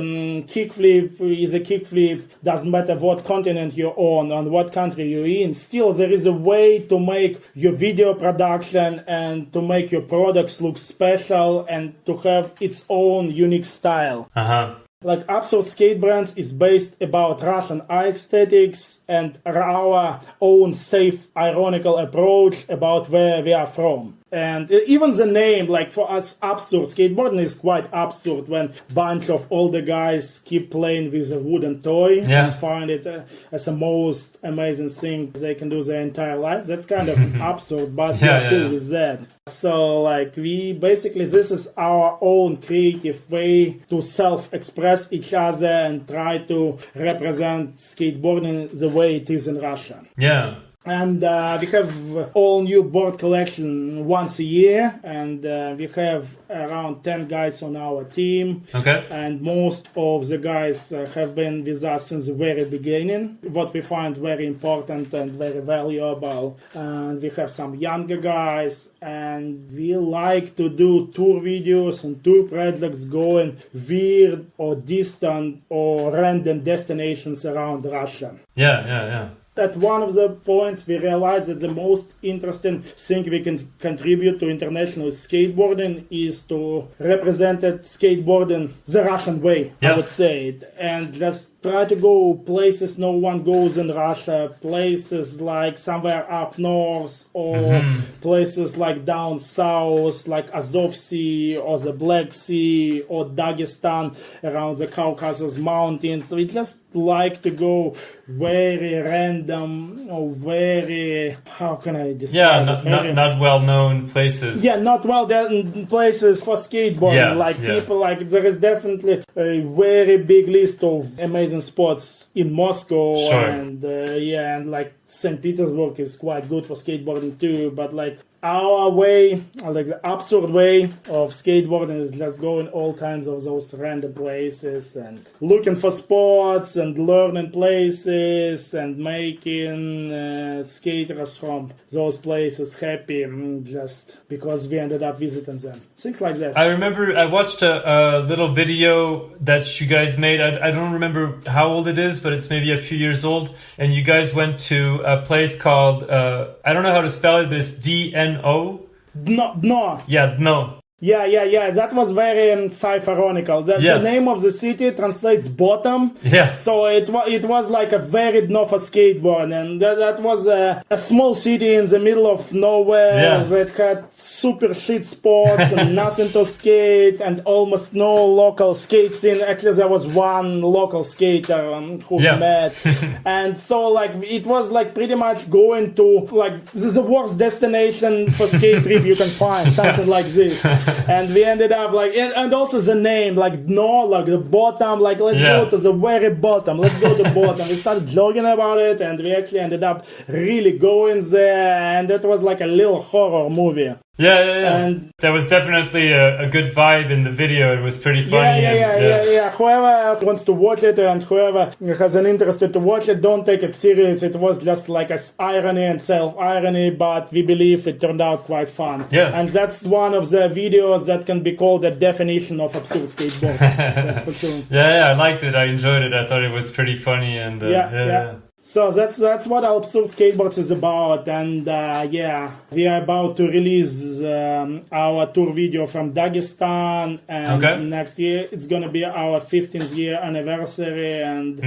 kickflip is a kickflip, doesn't matter what continent you're on what country you're in, still there is a way to make your video production and to make your products look special and to have its own unique style. Uh-huh. Like Absurd Skateboards is based about Russian aesthetics and our own safe, ironical approach about where we are from. And even the name, like for us, Absurd Skateboarding is quite absurd when a bunch of older guys keep playing with a wooden toy and find it as the most amazing thing they can do their entire life. That's kind of absurd, but we're cool with that. So, like, this is our own creative way to self-express each other and try to represent skateboarding the way it is in Russia. Yeah. And we have all new board collection once a year, and we have around 10 guys on our team. Okay. And most of the guys have been with us since the very beginning, what we find very important and very valuable. And we have some younger guys, and we like to do tour videos and tour projects going weird or distant or random destinations around Russia. Yeah. At one of the points, we realized that the most interesting thing we can contribute to international skateboarding is to represent skateboarding the Russian way, I would say it. And just try to go places no one goes in Russia, places like somewhere up north, or places like down south, like Azov Sea, or the Black Sea, or Dagestan, around the Caucasus Mountains. We just like to go very random or very, how can I describe it? Not well-known places. Yeah, not well-known places for skateboarding. People, like, there is definitely a very big list of amazing spots in Moscow. Sure. And like St. Petersburg is quite good for skateboarding too, but like our way, like the absurd way of skateboarding is just going all kinds of those random places and looking for spots and learning places and make making skaters from those places happy just because we ended up visiting them. Things like that. I remember I watched a little video that you guys made. I don't remember how old it is, but it's maybe a few years old. And you guys went to a place called, I don't know how to spell it, but it's DNO. No. Yeah, no. Yeah. That was very cipheronical. The name of the city translates bottom. Yeah. So it was like a very dno for skateboard, and that was a small city in the middle of nowhere that had super shit spots and nothing to skate and almost no local skate scene. Actually, there was one local skater who we met, and so like it was like pretty much going to like the worst destination for skate trip you can find, something like this. And we ended up like, and also the name, like no, like the bottom, like let's go to the very bottom, let's go to the bottom. We started joking about it, and we actually ended up really going there, and it was like a little horror movie. Yeah. And there was definitely a good vibe in the video. It was pretty funny. Yeah. Whoever wants to watch it and whoever has an interest to watch it, don't take it serious. It was just like a irony and self-irony, but we believe it turned out quite fun. Yeah. And that's one of the videos that can be called the definition of absurd skateboards. That's for sure. Yeah, I liked it. I enjoyed it. I thought it was pretty funny. And yeah. So that's what Absurd Skateboards is about, and we are about to release our tour video from Dagestan, and next year it's gonna be our 15th year anniversary, and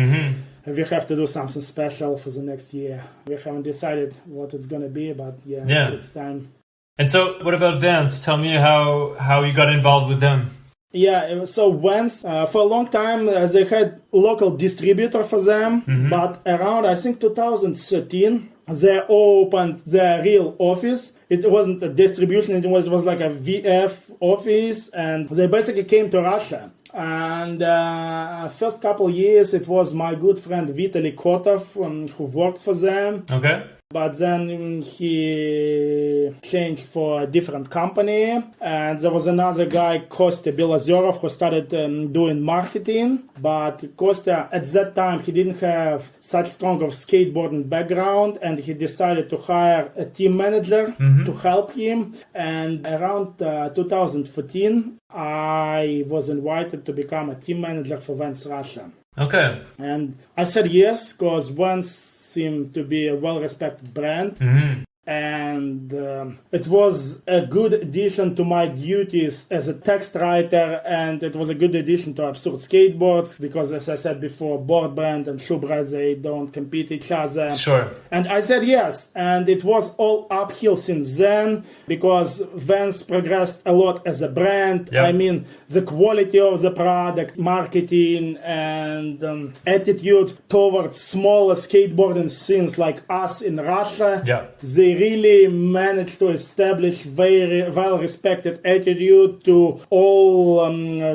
we have to do something special for the next year. We haven't decided what it's gonna be, but it's time. And so, what about Vans? Tell me how you got involved with them. Yeah, so Vans, for a long time, they had local distributor for them, but around, I think, 2013, they opened their real office. It wasn't a distribution, it was like a VF office, and they basically came to Russia. And first couple years, it was my good friend Vitaly Kotov who worked for them. Okay. But then he changed for a different company, and there was another guy, Kostya Belozerov, who started doing marketing. But Kostya, at that time, he didn't have such strong of skateboarding background, and he decided to hire a team manager to help him. And around 2014, I was invited to become a team manager for Vans Russia. Okay. And I said yes, because Vans seemed to be a well-respected brand. And it was a good addition to my duties as a text writer, and it was a good addition to Absurd Skateboards because, as I said before, board brand and shoe brand, they don't compete each other. Sure. And I said yes, and it was all uphill since then because Vans progressed a lot as a brand. Yep. I mean, the quality of the product, marketing, and attitude towards smaller skateboarding scenes like us in Russia. Yeah. They really managed to establish very well-respected attitude to all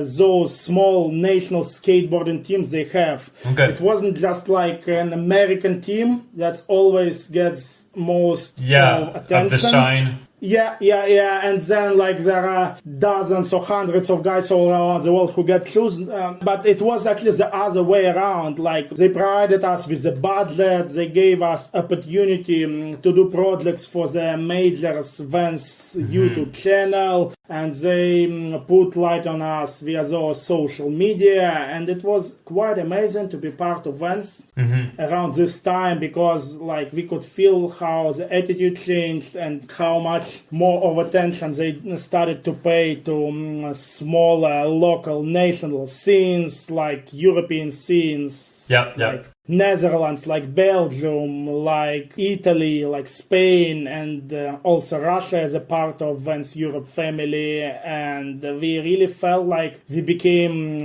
those small national skateboarding teams they have. Okay. It wasn't just like an American team that always gets most attention. Of the shine. Yeah. And then like there are dozens or hundreds of guys all around the world who get chosen. But it was actually the other way around. Like they provided us with the budget. They gave us opportunity to do projects for the majors Vans YouTube channel. And they put light on us via those social media. And it was quite amazing to be part of Vans around this time because like we could feel how the attitude changed and how much more of attention they started to pay to smaller local national scenes like European scenes, like Netherlands, like Belgium, like Italy, like Spain, and also Russia as a part of Vans Europe family. And we really felt like we became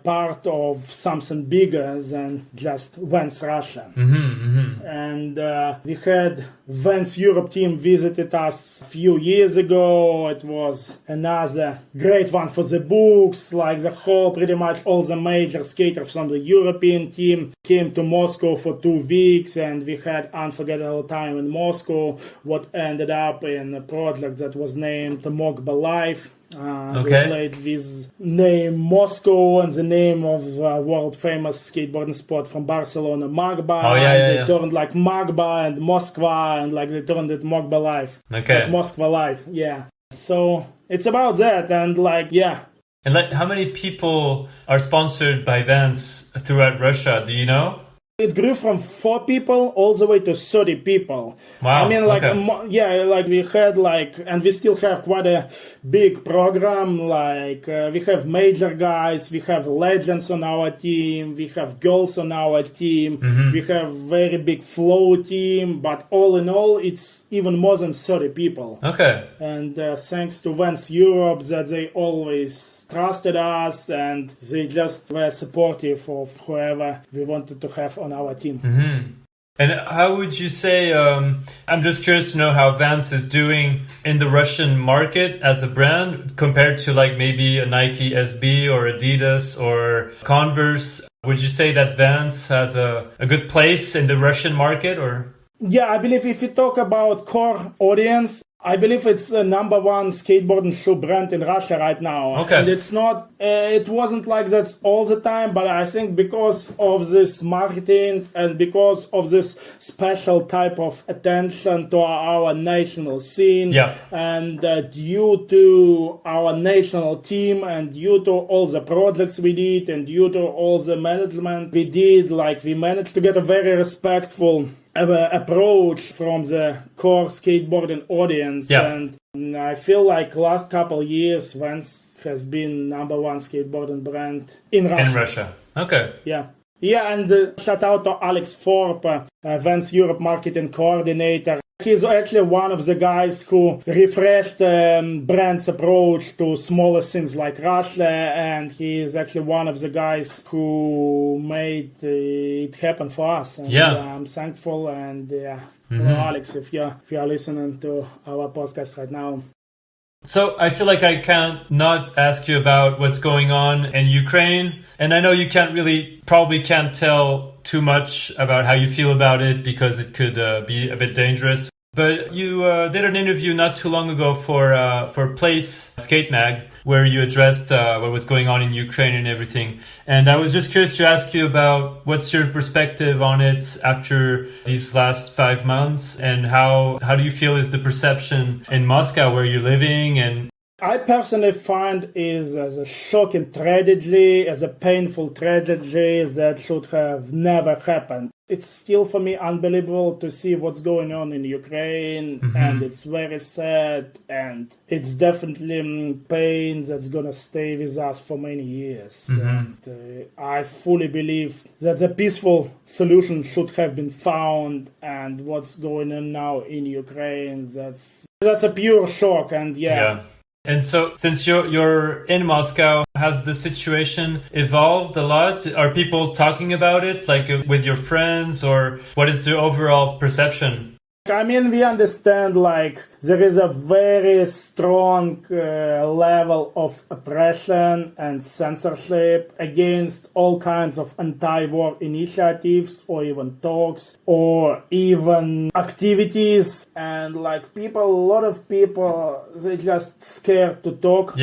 part of something bigger than just Vans Russia. And we had Vans Europe team visited us a few years ago. It was another great one for the books. Like the whole, pretty much all the major skaters from the European team came to Moscow for 2 weeks, and we had unforgettable time in Moscow. What ended up in a project that was named Mogba Life. We played with name Moscow and the name of world famous skateboarding spot from Barcelona, Magba. They turned like Magba and Moskva, and like they turned it Mogba Live. Okay. Like Moskva Live, yeah. So it's about that, and like, yeah. And like, how many people are sponsored by Vans throughout Russia? Do you know? It grew from 4 people all the way to 30 people. Wow. I mean, like, like we had like, and we still have quite a big program. Like, we have major guys, we have legends on our team, we have girls on our team, we have very big flow team, but all in all, it's even more than 30 people. Okay. And thanks to Vans Europe that they always trusted us, and they just were supportive of whoever we wanted to have on our team. And how would you say, I'm just curious to know how Vans is doing in the Russian market as a brand compared to like maybe a Nike SB or Adidas or Converse. Would you say that Vans has a good place in the Russian market, or? Yeah, I believe if you talk about core audience, I believe it's the number 1 skateboarding shoe brand in Russia right now. Okay. And it's not, it wasn't like that all the time, but I think because of this marketing and because of this special type of attention to our national scene, and due to our national team and due to all the projects we did and due to all the management we did, like we managed to get a very respectful approach from the core skateboarding audience, and I feel like last couple years Vans has been number 1 skateboarding brand in Russia. Okay. Yeah, and shout out to Alex Thorpe, Vans Europe marketing coordinator. He's actually one of the guys who refreshed brand's approach to smaller things like Russia, and he is actually one of the guys who made it happen for us. And I'm thankful, and Alex, if you're listening to our podcast right now. So I feel like I can't not ask you about what's going on in Ukraine. And I know you probably can't tell too much about how you feel about it because it could be a bit dangerous. But you did an interview not too long ago for Place Skate Mag, where you addressed what was going on in Ukraine and everything. And I was just curious to ask you about what's your perspective on it after these last 5 months, and how do you feel is the perception in Moscow where you're living? And I personally find it as a shocking tragedy, as a painful tragedy that should have never happened. It's still for me unbelievable to see what's going on in Ukraine, and it's very sad, and it's definitely pain that's gonna stay with us for many years. And I fully believe that a peaceful solution should have been found, and what's going on now in Ukraine, that's a pure shock, and And so, since you're in Moscow, has the situation evolved a lot? Are people talking about it, like with your friends, or what is the overall perception? I mean, we understand, like, there is a very strong level of oppression and censorship against all kinds of anti-war initiatives or even talks or even activities. And, like, a lot of people, they're just scared to talk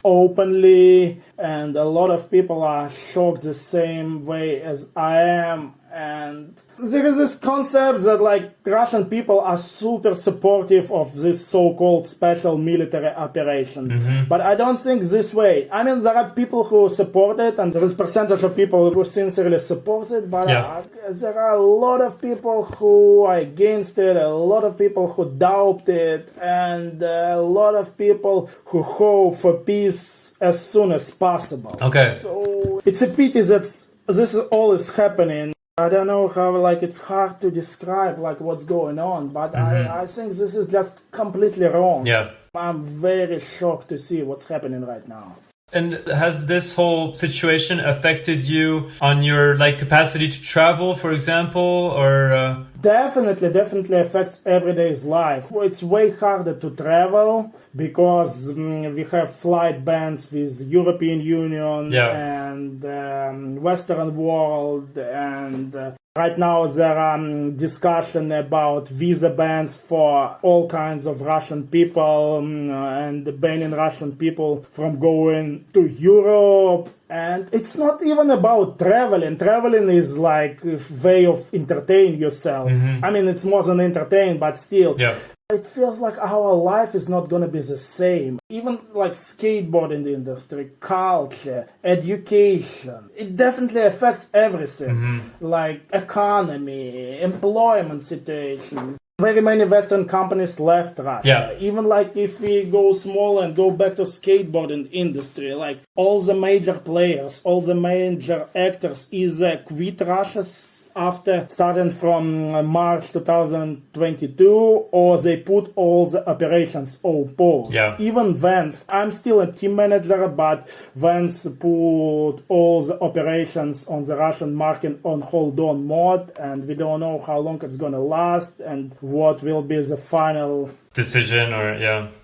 openly. And a lot of people are shocked the same way as I am. And there is this concept that, like, Russian people are super supportive of this so-called special military operation. But I don't think this way. I mean, there are people who support it, and there is a percentage of people who sincerely support it, but there are a lot of people who are against it, a lot of people who doubt it, and a lot of people who hope for peace as soon as possible. Okay. So it's a pity that this all is happening. I don't know how, like, it's hard to describe, like, what's going on, but I think this is just completely wrong. I'm very shocked to see what's happening right now. And has this whole situation affected you on your, like, capacity to travel, for example, or? Definitely affects everyday's life. It's way harder to travel because we have flight bans with European Union and Western world, and Right now, there are discussion about visa bans for all kinds of Russian people and banning Russian people from going to Europe. And it's not even about traveling. Traveling is like a way of entertaining yourself. I mean, it's more than entertain, but still. Yeah. It feels like our life is not going to be the same. Even like skateboarding industry, culture, education, it definitely affects everything. Like economy, employment situation. Very many Western companies left Russia. Yeah. Even like if we go smaller and go back to skateboarding industry, like all the major players, all the major actors either quit Russia after starting from March 2022, or they put all the operations on pause. Yeah. Even Vance, I'm still a team manager, but Vance put all the operations on the Russian market on hold on mode, and we don't know how long it's gonna last and what will be the final decision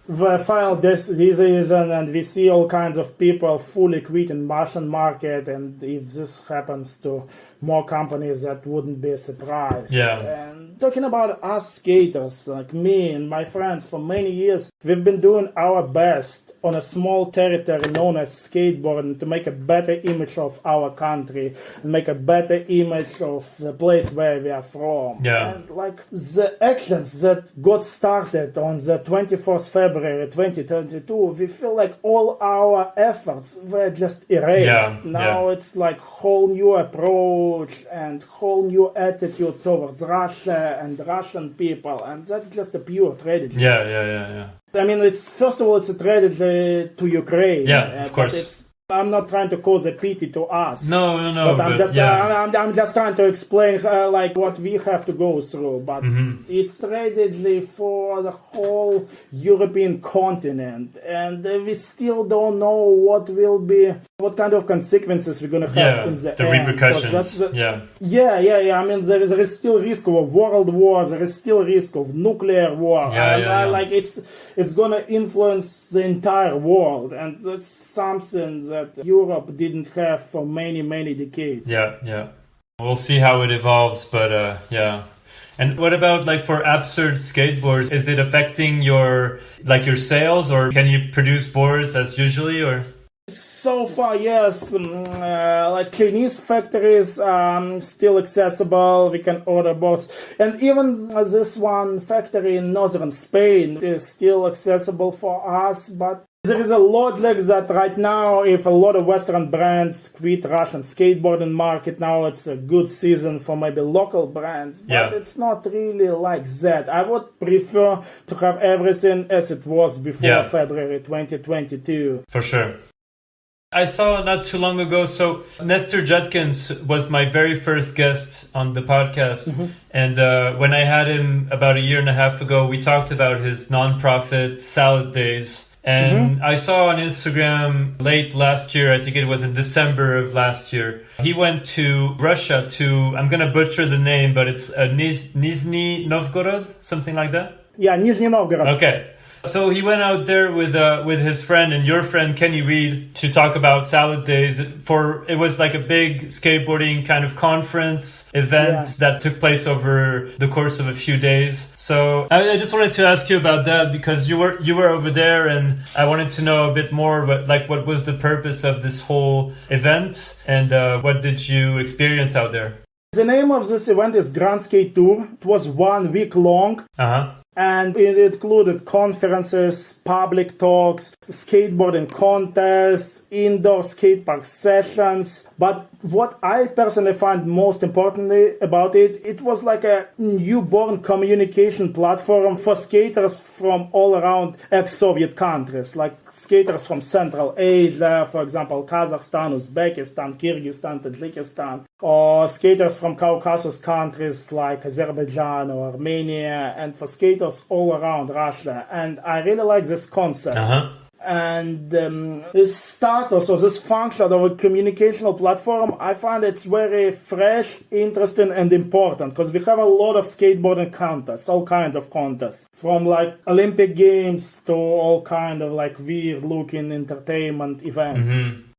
the final decision. And we see all kinds of people fully quitting Russian market, and if this happens to more companies, that wouldn't be a surprise. And talking about us skaters, like me and my friends, for many years we've been doing our best on a small territory known as skateboarding to make a better image of our country and make a better image of the place where we are from. And like the actions that got started on the 24th February 2022, we feel like all our efforts were just erased. Now it's like whole new approach and whole new attitude towards Russia and Russian people, and that's just a pure tragedy. I mean, it's first of all, it's a tragedy to Ukraine. Of course. But I'm not trying to cause a pity to us. No. But I'm just trying to explain like what we have to go through. But it's tragedy for the whole European continent, and we still don't know what kind of consequences we're going to have in the end. Repercussions. I mean, there is still risk of a world war. There is still risk of nuclear war. Like it's going to influence the entire world, and that's something that Europe didn't have for many, many decades. We'll see how it evolves, but And what about like for Absurd Skateboards? Is it affecting your sales, or can you produce boards as usually, or? So far, yes. Like Chinese factories still accessible. We can order boards, and even this one factory in northern Spain is still accessible for us. But there is a lot like that right now. If a lot of Western brands quit Russian skateboarding market, now it's a good season for maybe local brands. But it's not really like that. I would prefer to have everything as it was before February 2022. For sure. I saw not too long ago, so Nestor Judkins was my very first guest on the podcast. And when I had him about a year and a half ago, we talked about his nonprofit Salad Days. And I saw on Instagram late last year, I think it was in December of last year, he went to Russia to, I'm going to butcher the name, but it's Nizhny Novgorod, something like that? Yeah, Nizhny Novgorod. Okay. So he went out there with his friend and your friend Kenny Reed to talk about Salad Days. It was like a big skateboarding kind of conference event that took place over the course of a few days. So I just wanted to ask you about that, because you were over there, and I wanted to know a bit more about what was the purpose of this whole event, and what did you experience out there? The name of this event is Grand Skate Tour. It was 1 week long. And it included conferences, public talks, skateboarding contests, indoor skatepark sessions. But what I personally find most importantly about it, it was like a newborn communication platform for skaters from all around ex-Soviet countries, like skaters from Central Asia, for example, Kazakhstan, Uzbekistan, Kyrgyzstan, Tajikistan, or skaters from Caucasus countries like Azerbaijan or Armenia, and for skaters all around Russia. And I really like this concept. And this status or this function of a communicational platform, I find it's very fresh, interesting, and important, because we have a lot of skateboarding contests, all kind of contests, from like Olympic Games to all kind of like weird-looking entertainment events.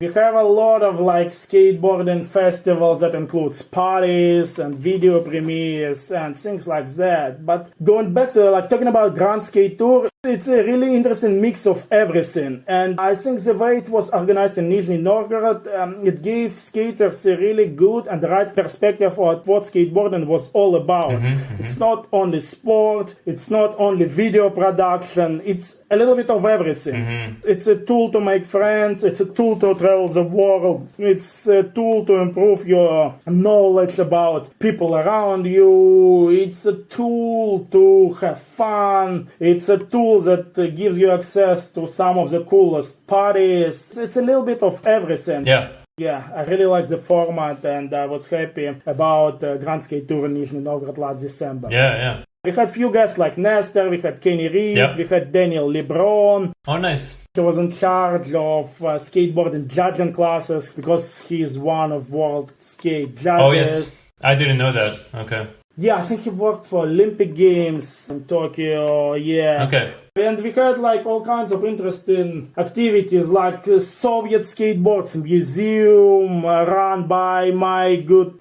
We have a lot of like skateboarding festivals that includes parties and video premieres and things like that. But going back to like talking about Grand Skate Tour, it's a really interesting mix of everything. And I think the way it was organized in Nizhny Novgorod, it gave skaters a really good and right perspective of what skateboarding was all about. It's not only sport, it's not only video production, it's a little bit of everything. It's a tool to make friends, it's a tool to travel the world, it's a tool to improve your knowledge about people around you, it's a tool to have fun, it's a tool that gives you access to some of the coolest parties. It's a little bit of everything. Yeah, I really like the format, and I was happy about Grand Skate Tour in Nizhny Novgorod last December. We had few guests like Nestor, we had Kenny Reed, we had Daniel LeBron. Oh, nice. He was in charge of skateboarding judging classes because he's one of world skate judges. Oh, yes. I didn't know that. Okay. Yeah, I think he worked for Olympic Games in Tokyo, Okay. And we had like all kinds of interesting activities like Soviet skateboards museum run by my good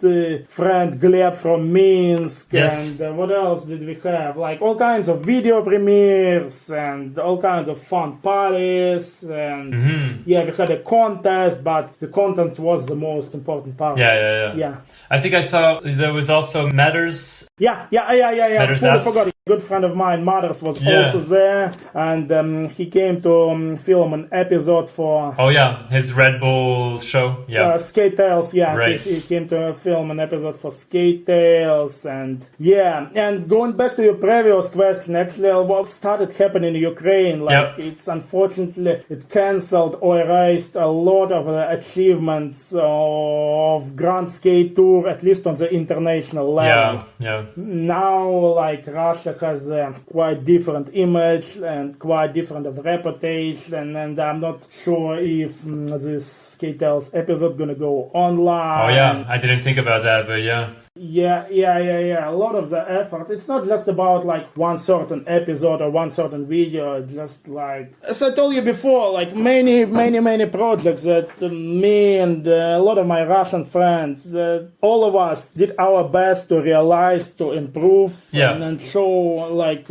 friend Gleb from Minsk. And what else did we have? Like all kinds of video premieres and all kinds of fun parties. And we had a contest, but the content was the most important part. Yeah. I think I saw there was also Matters. Yeah. Matters I forgot. A good friend of mine, Matters, was also there, and he came to film an episode for... his Red Bull show. Skate Tales, Right. He came to film an episode for Skate Tales, and going back to your previous question, actually, what started happening in Ukraine, it's unfortunately, it cancelled or erased a lot of the achievements of Grand Skate Tour, at least on the international level. Now, like, Russia has a quite different image and quite different of reputation, and I'm not sure if this Skate Tales episode gonna go online. I didn't think about that, but A lot of the effort, it's not just about like one certain episode or one certain video, it's just like, as I told you before, like many projects that me and a lot of my Russian friends, that all of us did our best to realize, to improve, and show like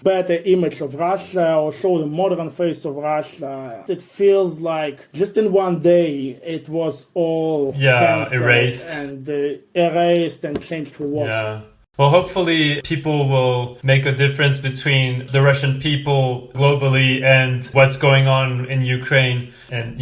better image of Russia or show the modern face of Russia. It feels like just in one day it was all erased and changed for worse. Well, hopefully people will make a difference between the Russian people globally and what's going on in Ukraine, and,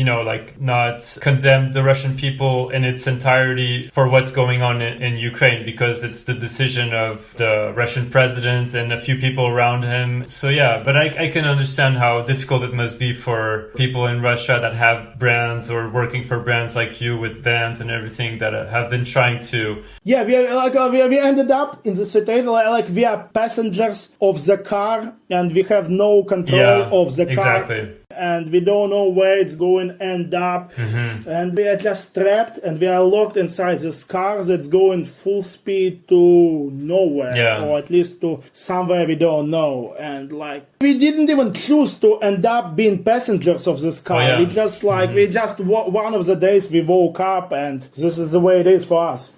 not condemn the Russian people in its entirety for what's going on in Ukraine, because it's the decision of the Russian president and a few people around him. So but I can understand how difficult it must be for people in Russia that have brands or working for brands like you with Vans and everything that have been trying to... we ended up in the situation like we are passengers of the car and we have no control of the car. Exactly. And we don't know where it's going to end up. And we are just trapped and we are locked inside this car that's going full speed to nowhere, or at least to somewhere we don't know. And like, we didn't even choose to end up being passengers of this car. We just one of the days we woke up and this is the way it is for us.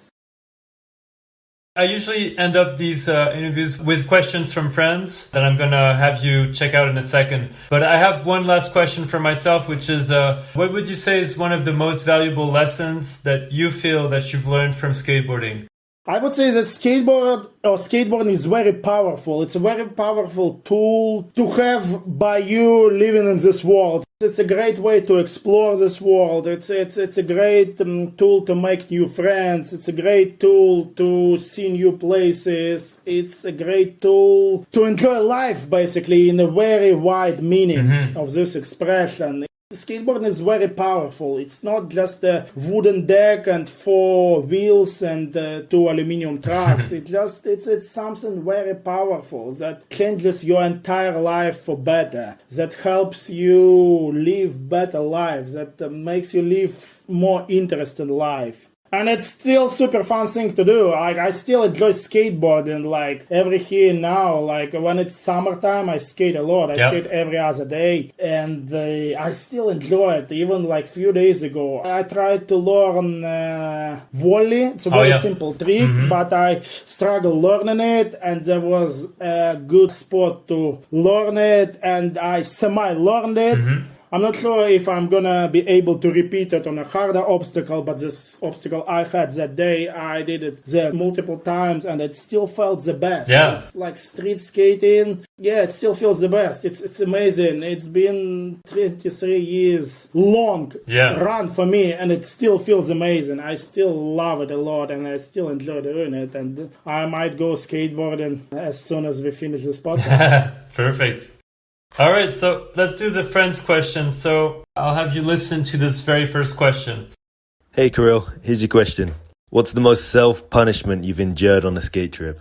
I usually end up these interviews with questions from friends that I'm going to have you check out in a second. But I have one last question for myself, which is, what would you say is one of the most valuable lessons that you feel that you've learned from skateboarding? I would say that skateboarding is very powerful. It's a very powerful tool to have by you living in this world. It's a great way to explore this world. It's a great tool to make new friends. It's a great tool to see new places. It's a great tool to enjoy life, basically, in a very wide meaning of this expression. Skateboarding is very powerful. It's not just a wooden deck and 4 wheels and 2 aluminum tracks. It's something very powerful that changes your entire life for better, that helps you live better lives, that makes you live more interesting life. And it's still super fun thing to do. Like, I still enjoy skateboarding, like, every here and now. Like, when it's summertime, I skate a lot. I skate every other day. And I still enjoy it. Even, like, few days ago, I tried to learn volley. It's a very simple trick, but I struggled learning it. And there was a good spot to learn it. And I semi-learned it. I'm not sure if I'm gonna be able to repeat it on a harder obstacle, but this obstacle I had that day, I did it there multiple times, and it still felt the best. Yeah. It's like street skating. Yeah, it still feels the best. It's amazing. It's been 23 years long run for me, and it still feels amazing. I still love it a lot, and I still enjoy doing it. And I might go skateboarding as soon as we finish this podcast. Perfect. All right, so let's do the friends question. So I'll have you listen to this very first question. Hey Kirill, here's your question. What's the most self-punishment you've endured on a skate trip?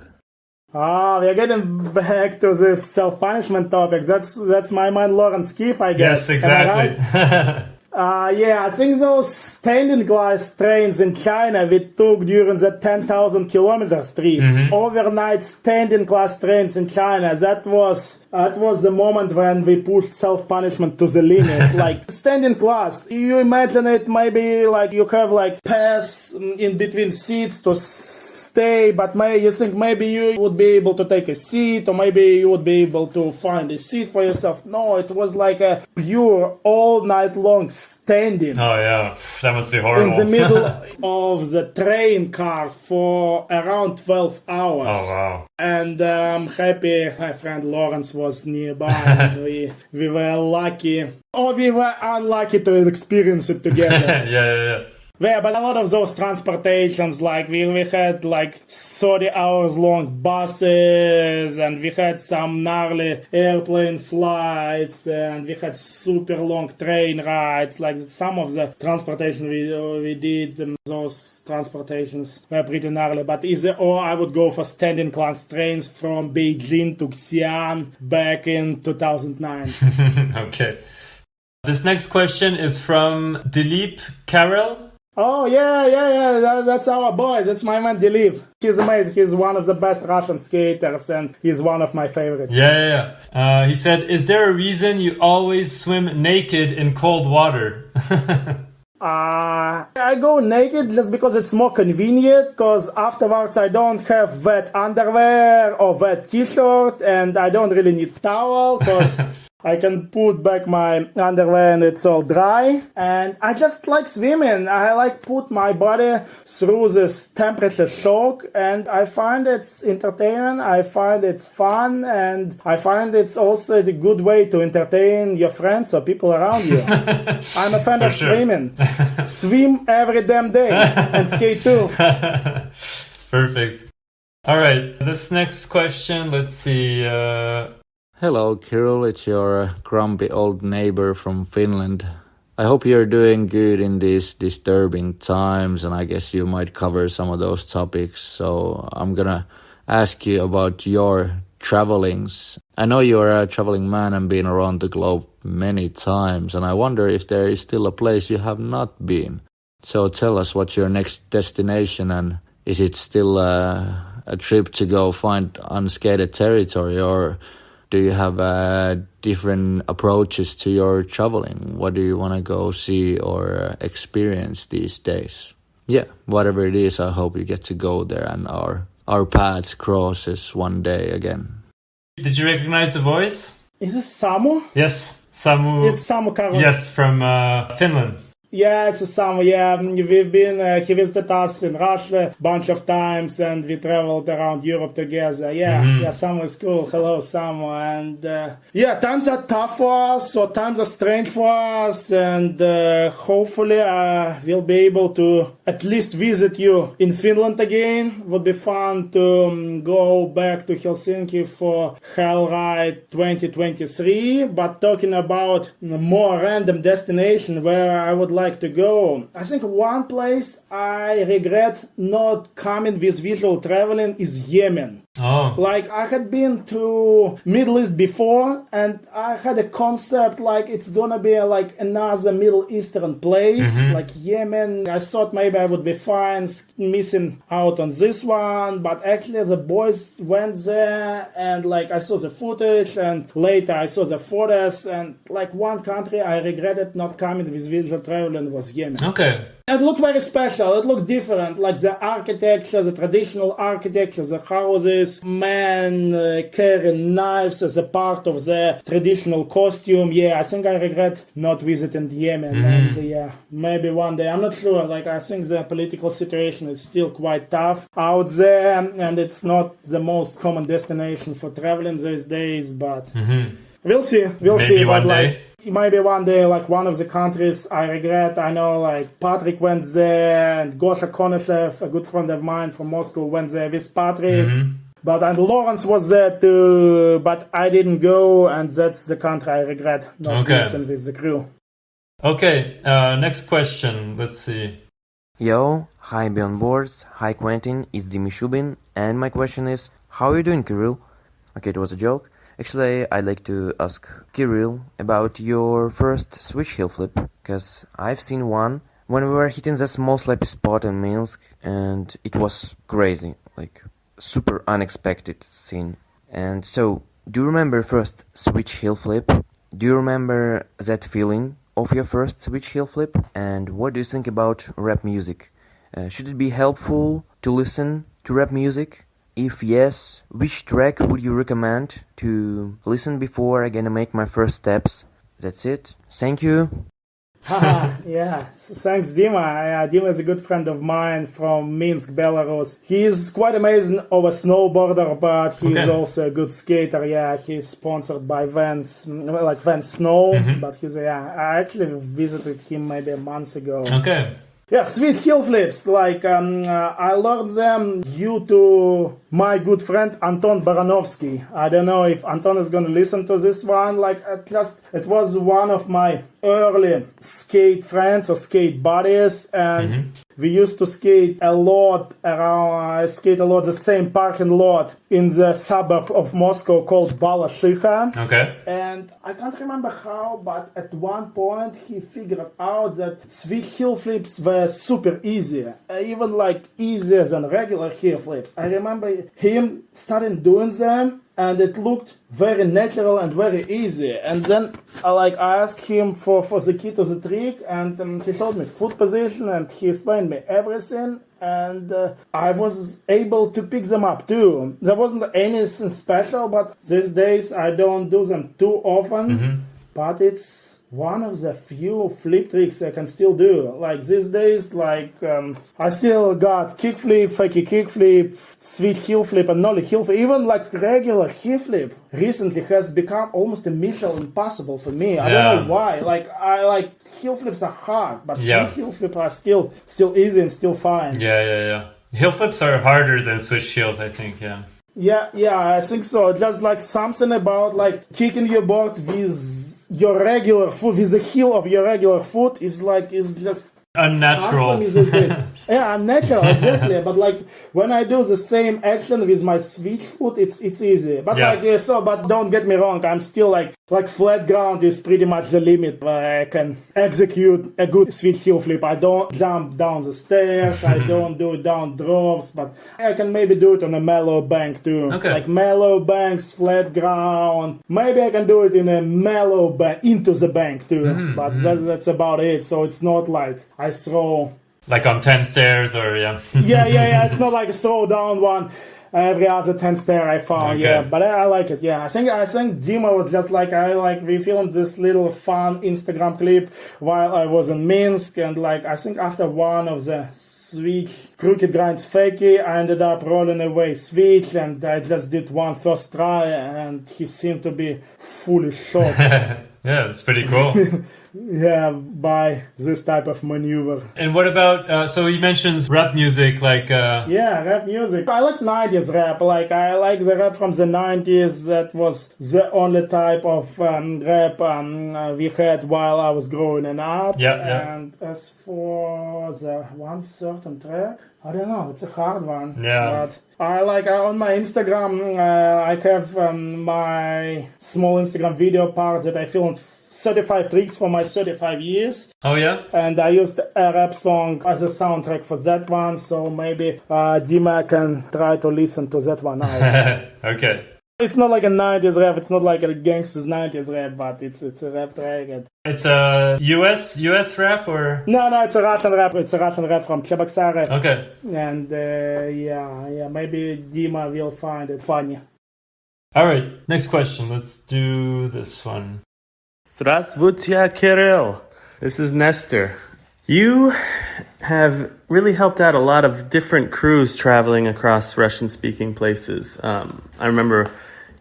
We're getting back to this self-punishment topic. That's my man Lauren Skiff, I guess. Yes, exactly. I think those standing glass trains in China we took during the 10,000 kilometers trip. Overnight standing glass trains in China. That was the moment when we pushed self-punishment to the limit. Like standing glass, you imagine it maybe like you have like pass in between seats to stay, but you think maybe you would be able to take a seat, or maybe you would be able to find a seat for yourself. No, it was like a pure all night long standing. Oh yeah, that must be horrible. In the middle of the train car for around 12 hours. Oh wow. And I'm happy my friend Lawrence was nearby. we were lucky, or we were unlucky to experience it together. Yeah. Yeah, but a lot of those transportations, like we had like 30 hours long buses, and we had some gnarly airplane flights, and we had super long train rides. Like some of the transportation we did, those transportations were pretty gnarly. But I would go for standing class trains from Beijing to Xi'an back in 2009. Okay. This next question is from Dilip Karel. Oh, yeah. That's our boy. That's my man, Dilip. He's amazing. He's one of the best Russian skaters, and he's one of my favorites. Yeah. He said, is there a reason you always swim naked in cold water? I go naked just because it's more convenient, because afterwards I don't have wet underwear or wet t-shirt, and I don't really need towel, because I can put back my underwear and it's all dry. And I just like swimming. I like put my body through this temperature shock, and I find it's entertaining. I find it's fun, and I find it's also a good way to entertain your friends or people around you. I'm a fan of swimming. Swim every damn day and skate too. Perfect. All right, this next question, let's see. Hello, Kirill. It's your grumpy old neighbor from Finland. I hope you're doing good in these disturbing times, and I guess you might cover some of those topics. So I'm gonna ask you about your travelings. I know you're a traveling man and been around the globe many times, and I wonder if there is still a place you have not been. So tell us, what's your next destination, and is it still a trip to go find unskated territory, or do you have different approaches to your traveling? What do you want to go see or experience these days? Yeah, whatever it is, I hope you get to go there and our paths crosses one day again. Did you recognize the voice? Is this Samu? Yes, Samu. It's Samu Karol. Yes, from Finland. Yeah, it's a Samu. Yeah, we've been. He visited us in Russia a bunch of times, and we traveled around Europe together. Yeah, Samu is cool. Hello, Samu. And times are tough for us, or times are strange for us, and hopefully we'll be able to at least visit you in Finland again. Would be fun to go back to Helsinki for Hell Ride 2023. But talking about more random destination where I would like to go, I think one place I regret not coming with visual traveling is Yemen. Oh. Like, I had been to Middle East before, and I had a concept like it's gonna be like another Middle Eastern place, like Yemen. I thought maybe I would be fine missing out on this one, but actually the boys went there, and like I saw the footage, and later I saw the photos, and like one country I regretted not coming with visual traveling was Yemen. Okay. It looked very special. It looked different, like the architecture, the traditional architecture, the houses, men carrying knives as a part of the traditional costume. Yeah, I think I regret not visiting Yemen. And yeah, maybe one day. I'm not sure. Like, I think the political situation is still quite tough out there, and it's not the most common destination for traveling these days. But we'll see. We'll maybe see. One but day. Like, maybe one day, like one of the countries I regret. I know, like Patrik went there, and Gosha Konyshev, a good friend of mine from Moscow, went there with Patrik. But and Lawrence was there too, but I didn't go, and that's the country I regret not visiting with the crew. Okay, next question. Let's see. Yo, hi Beyond Boards, hi Quentin, it's Dimi Shubin, and my question is, how are you doing, Kirill? Okay, it was a joke. Actually, I'd like to ask Kirill about your first switch heel flip, because I've seen one when we were hitting the small slappy spot in Minsk, and it was crazy, like super unexpected scene. And so, do you remember first switch heel flip? Do you remember that feeling of your first switch heel flip? And what do you think about rap music? Should it be helpful to listen to rap music? If yes, which track would you recommend to listen before I'm gonna make my first steps? That's it. Thank you. Yeah, thanks Dima. Dima is a good friend of mine from Minsk, Belarus. He's quite amazing of a snowboarder, but he's also a good skater. Yeah, he's sponsored by Vans, like Vans Snow, but he's, I actually visited him maybe a month ago. Okay. Yeah, sweet heel flips. Like, I learned them due to my good friend Anton Baranovsky. I don't know if Anton is going to listen to this one. Like, it was one of my early skate friends or skate buddies, and we used to skate a lot the same parking lot in the suburb of Moscow called Balashikha. Okay. And I can't remember how, but at one point he figured out that sweet heel flips were super easy, even like easier than regular heel flips. I remember him starting doing them, and it looked very natural and very easy. And then I asked him for the key to the trick, and he showed me foot position, and he explained me everything, and I was able to pick them up too. There wasn't anything special, but these days I don't do them too often, but it's one of the few flip tricks I can still do. Like these days, I still got kickflip, fakey kickflip, sweet heel flip, and nollie heel flip. Even like regular heel flip recently has become almost a mission impossible for me. I don't know why. Like heel flips are hard, but sweet heel flip are still easy and still fine. Yeah. Heel flips are harder than switch heels, I think. Yeah, I think so. Just like something about like kicking your board with your regular foot, with the heel of your regular foot is just unnatural. Yeah, unnatural, exactly. But like when I do the same action with my switch foot, it's easy. But but don't get me wrong, I'm still like flat ground is pretty much the limit where I can execute a good switch heel flip. I don't jump down the stairs, I don't do down drops, but I can maybe do it on a mellow bank too. Okay. Like mellow banks, flat ground. Maybe I can do it in a mellow bank, into the bank too. But that's about it. So it's not like I throw... Like on 10 stairs or, yeah. It's not like a throw down one every other 10 stair I found. Okay. Yeah, but I like it. Yeah, I think Dima was just we filmed this little fun Instagram clip while I was in Minsk, and I think after one of the switch crooked grinds fakie, I ended up rolling away switch, and I just did one first try, and he seemed to be fully shocked. Yeah, it's pretty cool. Yeah, by this type of maneuver. And what about, so he mentions rap music, like... Yeah, rap music. I like 90s rap. Like, I like the rap from the 90s. That was the only type of rap we had while I was growing up. Yeah. And as for the one certain track, I don't know, it's a hard one. Yeah. But I like on my Instagram, I have my small Instagram video part that I filmed 35 tricks for my 35 years. Oh, yeah? And I used a rap song as a soundtrack for that one, so maybe Dima can try to listen to that one out. Okay. It's not like a 90s rap, it's not like a gangster's 90s rap, but it's a rap track. It's a US rap or? No, it's a Russian rap. It's a Russian rap from Cheboksary. Okay. And yeah, maybe Dima will find it funny. All right, next question. Let's do this one. Здравствуйте, Kirill. This is Nestor. You have really helped out a lot of different crews traveling across Russian-speaking places. I remember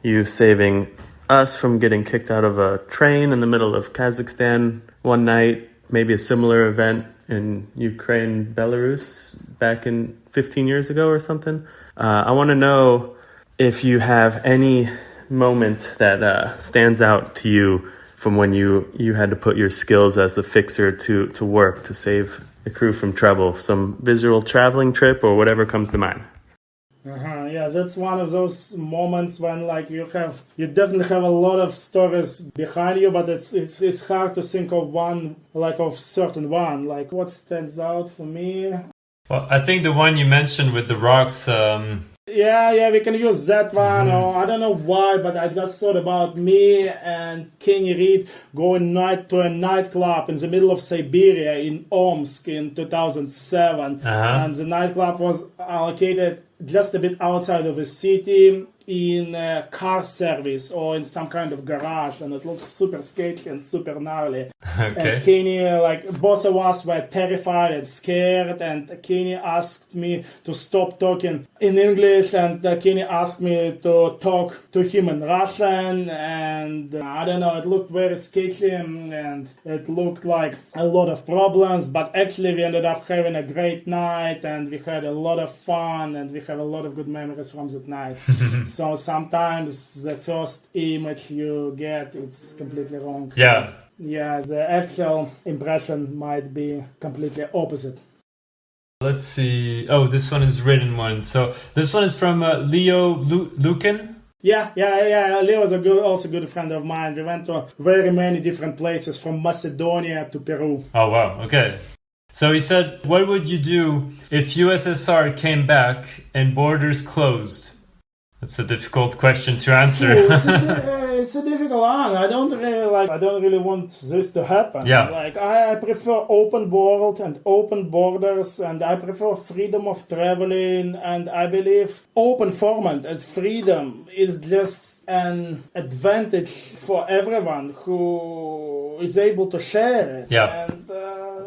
you saving us from getting kicked out of a train in the middle of Kazakhstan one night, maybe a similar event in Ukraine, Belarus, back in 15 years ago or something. I want to know if you have any moment that stands out to you from when you had to put your skills as a fixer to work to save the crew from trouble, some visual traveling trip or whatever comes to mind. Yeah, that's one of those moments when like you definitely have a lot of stories behind you, but it's hard to think of one, like of certain one. Like what stands out for me? Well, I think the one you mentioned with the rocks. Yeah, we can use that one. Or I don't know why, but I just thought about me and Kenny Reed going to a nightclub in the middle of Siberia in Omsk in 2007. And the nightclub was allocated just a bit outside of the city in a car service or in some kind of garage, and it looked super sketchy and super gnarly. Okay. And Kenny, like both of us were terrified and scared, and Kenny asked me to stop talking in English, and Kenny asked me to talk to him in Russian, and I don't know, it looked very sketchy and it looked like a lot of problems, but actually we ended up having a great night and we had a lot of fun and we have a lot of good memories from that night. So sometimes the first image you get, it's completely wrong. Yeah. Yeah, the actual impression might be completely opposite. Let's see. Oh, this one is written one. So this one is from Leo Lukin. Yeah. Leo is also a good friend of mine. We went to very many different places from Macedonia to Peru. Oh, wow. Okay. So he said, what would you do if USSR came back and borders closed? That's a difficult question to answer. It's a difficult one. I don't really want this to happen. Yeah. Like I prefer open world and open borders, and I prefer freedom of traveling, and I believe open format and freedom is just an advantage for everyone who is able to share it. Yeah. And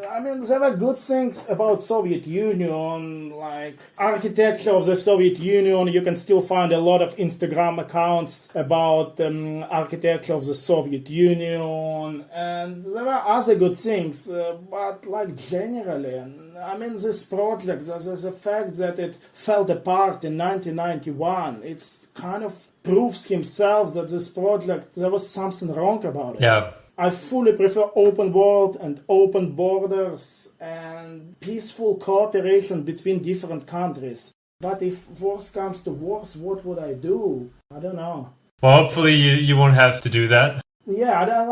I mean, there were good things about Soviet Union, like architecture of the Soviet Union. You can still find a lot of Instagram accounts about architecture of the Soviet Union, and there were other good things, but like generally, I mean, this project, the fact that it fell apart in 1991, it's kind of proves himself that this project, there was something wrong about it. Yeah. I fully prefer open world and open borders and peaceful cooperation between different countries. But if worse comes to worse, what would I do? I don't know. Well, hopefully you won't have to do that. Yeah, I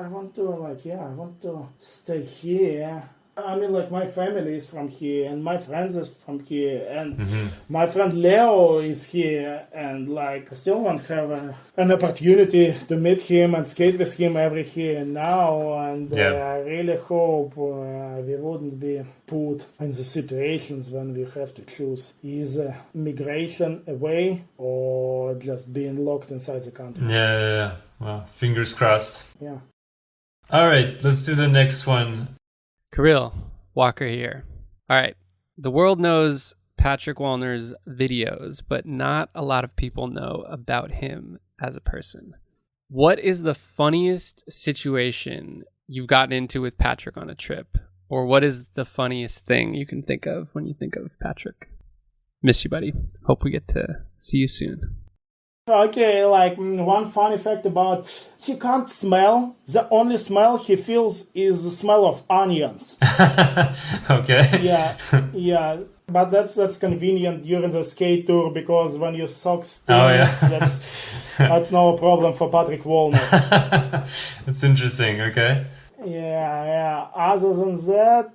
want to stay here. I mean, like, my family is from here, and my friends is from here, and my friend Leo is here, and, like, I still want to have an opportunity to meet him and skate with him every here and now, and I really hope we wouldn't be put in the situations when we have to choose either migration away or just being locked inside the country. Yeah. Well, fingers crossed. Yeah. All right, let's do the next one. Kirill, Walker here. All right. The world knows Patrik Wallner's videos, but not a lot of people know about him as a person. What is the funniest situation you've gotten into with Patrik on a trip? Or what is the funniest thing you can think of when you think of Patrik? Miss you, buddy. Hope we get to see you soon. Okay, like one funny fact about he can't smell. The only smell he feels is the smell of onions. Okay. Yeah. But that's convenient during the skate tour because when your socks stink, that's no problem for Patrik Wallner. That's interesting. Okay. Yeah. Other than that,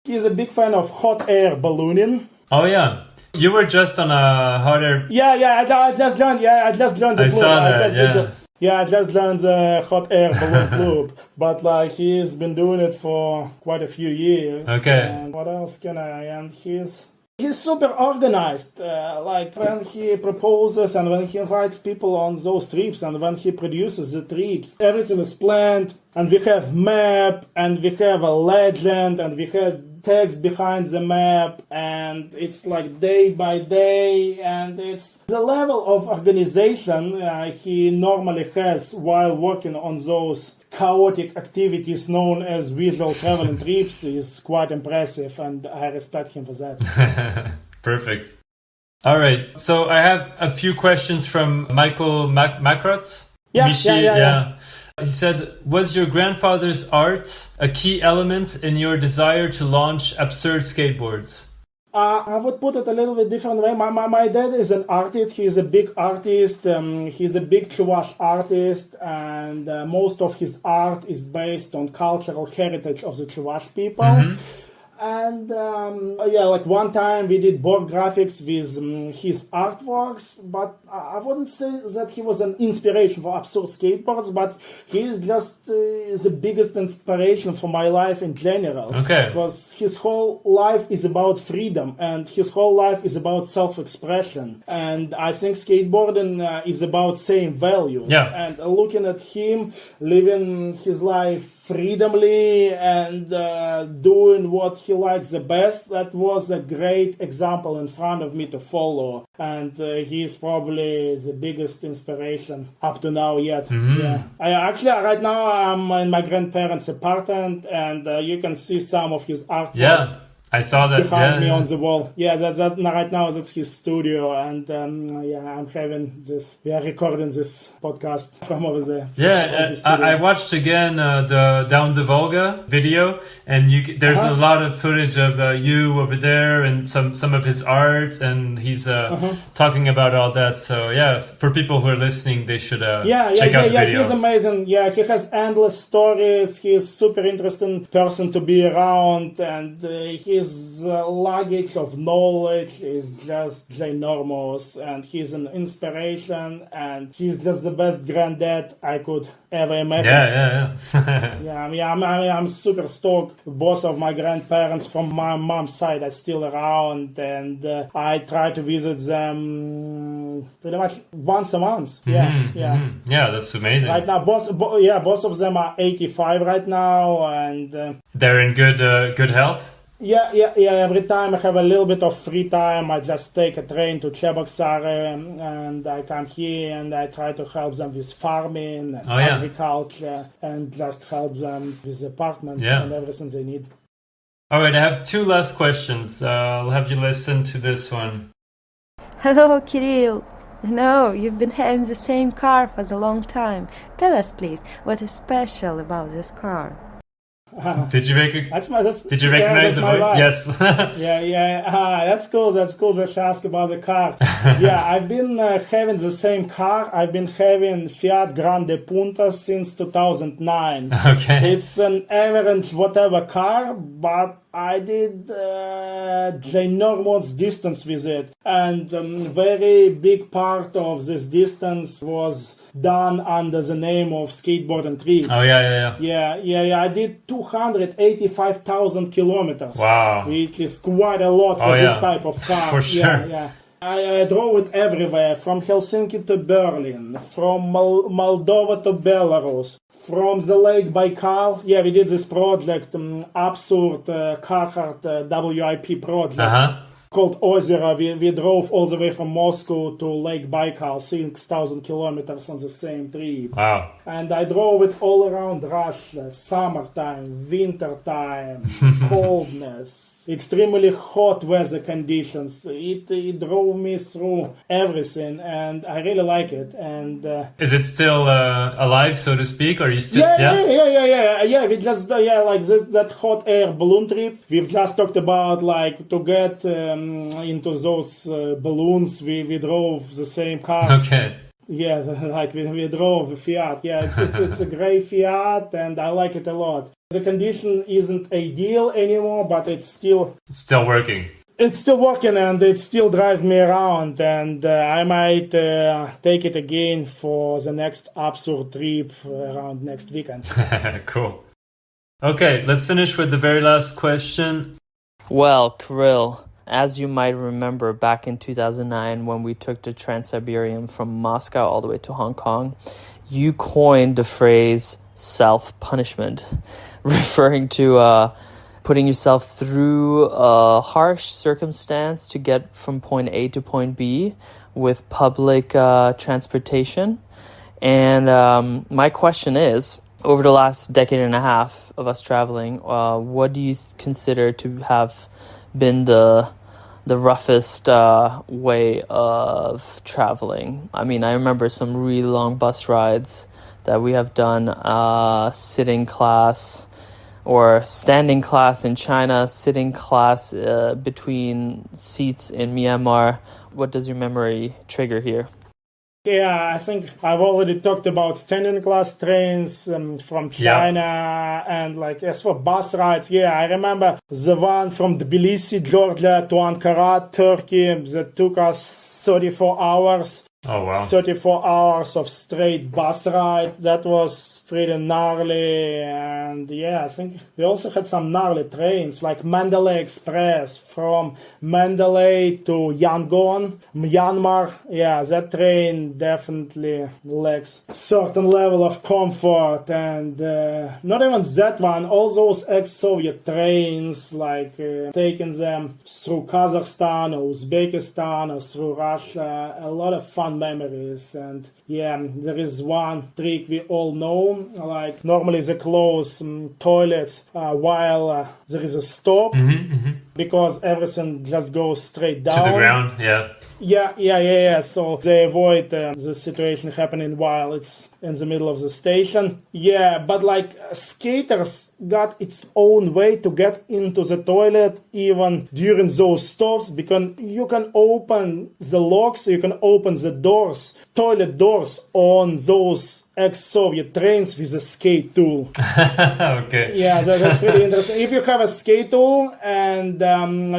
he's a big fan of hot air ballooning. Oh yeah. You were just on a hot air. I just joined the I club. saw that. I just joined the hot air balloon club. But like he's been doing it for quite a few years. Okay. And what else can I? And he's super organized. Like when he proposes and when he invites people on those trips and when he produces the trips, everything is planned. And we have map and we have a legend and we have text behind the map, and it's like day by day, and it's the level of organization he normally has while working on those chaotic activities known as visual traveling trips is quite impressive, and I respect him for that. Perfect. All right, so I have a few questions from Michael Makrot. Yeah. He said, was your grandfather's art a key element in your desire to launch Absurd Skateboards? I would put it a little bit different way. My dad is an artist. He's a big artist. He's a big Chuvash artist, and most of his art is based on cultural heritage of the Chuvash people. Mm-hmm. And like one time we did board graphics with his artworks, but I wouldn't say that he was an inspiration for Absurd Skateboards, but he's just the biggest inspiration for my life in general. Okay. Because his whole life is about freedom, and his whole life is about self-expression. And I think skateboarding is about same values. Yeah. And looking at him living his life freedomly and doing what he likes the best, that was a great example in front of me to follow, and he's probably the biggest inspiration up to now yet. Mm-hmm. Yeah, right now I'm in my grandparents' apartment, and you can see some of his artworks. Yeah, I saw that behind me on the wall. Yeah, that right now that's his studio, and I'm having this. We are recording this podcast from over there. Yeah, I watched again the Down the Volga video, and there's a lot of footage of you over there and some of his art, and he's talking about all that. So yeah, for people who are listening, they should check out the video. He's amazing. Yeah, he has endless stories. He's super interesting person to be around, and his luggage of knowledge is just ginormous, and he's an inspiration, and he's just the best granddad I could ever imagine. I'm super stoked. Both of my grandparents from my mom's side are still around, and I try to visit them pretty much once a month. Yeah, that's amazing. Right now, both of them are 85 right now, and they're in good health. Yeah. Every time I have a little bit of free time, I just take a train to Cheboksary, and I come here and I try to help them with farming and agriculture, and just help them with the apartment and everything they need. All right, I have two last questions. I'll have you listen to this one. Hello, Kirill. No, you've been having the same car for a long time. Tell us, please, what is special about this car? Did you make it? Did you recognize the voice? Yes. That's cool. That's cool that you ask about the car. I've been having the same car. I've been having Fiat Grande Punta since 2009. Okay. It's an average whatever car, but I did ginormous distance with it, and very big part of this distance was done under the name of skateboard and trips. I did 285,000 kilometers. Wow, which is quite a lot for this type of car. For sure. I drove it everywhere, from Helsinki to Berlin, from Moldova to Belarus, from the Lake Baikal. We did this project, Absurd Carhartt WIP project. called Ozero. We drove all the way from Moscow to Lake Baikal, 6,000 kilometers on the same trip. Wow. And I drove it all around Russia, summertime, wintertime, coldness, extremely hot weather conditions. It drove me through everything, and I really like it. And is it still alive, so to speak, or you still? Yeah. We just like that hot air balloon trip. We've just talked about like to get into those balloons. We drove the same car. Okay. Yeah, like we drove a Fiat. Yeah, it's a gray Fiat, and I like it a lot. The condition isn't ideal anymore, but it's still working. It's still working, and it still drives me around, and I might take it again for the next Absurd trip around next weekend. Cool. Okay, let's finish with the very last question. Well, Kirill, as you might remember, back in 2009 when we took the Trans-Siberian from Moscow all the way to Hong Kong, you coined the phrase self-punishment, referring to putting yourself through a harsh circumstance to get from point A to point B with public transportation. And my question is, over the last decade and a half of us traveling, what do you consider to have been the roughest way of traveling? I mean, I remember some really long bus rides that we have done, sitting class or standing class in China, sitting class between seats in Myanmar. What does your memory trigger here? Yeah, I think I've already talked about standing class trains from China, and like as for bus rides, I remember the one from Tbilisi, Georgia to Ankara, Turkey, that took us 34 hours. Oh, wow. 34 hours of straight bus ride. That was pretty gnarly. And I think we also had some gnarly trains like Mandalay Express from Mandalay to Yangon, Myanmar. Yeah, that train definitely lacks certain level of comfort. And not even that one, all those ex-Soviet trains, like taking them through Kazakhstan or Uzbekistan or through Russia, a lot of fun memories. And there is one trick we all know, like normally they close toilets while there is a stop, because everything just goes straight down to the ground. So they avoid the situation happening while it's in the middle of the station. But like skaters got its own way to get into the toilet even during those stops, because you can open the locks, you can open the doors, toilet doors on those ex-Soviet trains with a skate tool. Okay. That's pretty interesting. If you have a skate tool and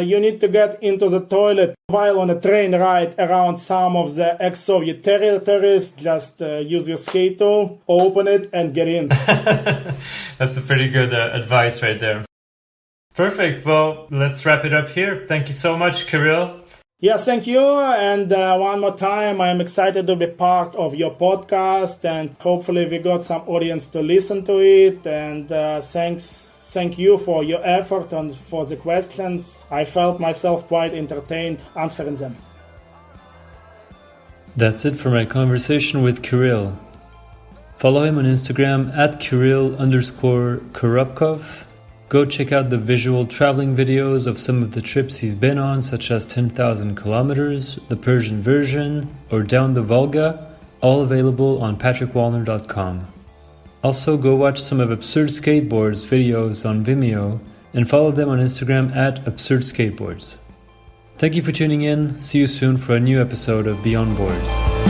you need to get into the toilet while on a train ride around some of the ex-Soviet territories, just use your skate tool, open it, and get in. That's a pretty good advice right there. Perfect. Well, let's wrap it up here. Thank you so much, Kirill. Yeah, thank you. And one more time, I'm excited to be part of your podcast, and hopefully we got some audience to listen to it. And thank you for your effort and for the questions. I felt myself quite entertained answering them. That's it for my conversation with Kirill. Follow him on Instagram at Kirill_Korobkov. Go check out the visual traveling videos of some of the trips he's been on, such as 10,000 kilometers, the Persian version, or down the Volga, all available on patrikwallner.com. Also, go watch some of Absurd Skateboards videos on Vimeo and follow them on Instagram at Absurd Skateboards. Thank you for tuning in. See you soon for a new episode of Beyond Boards.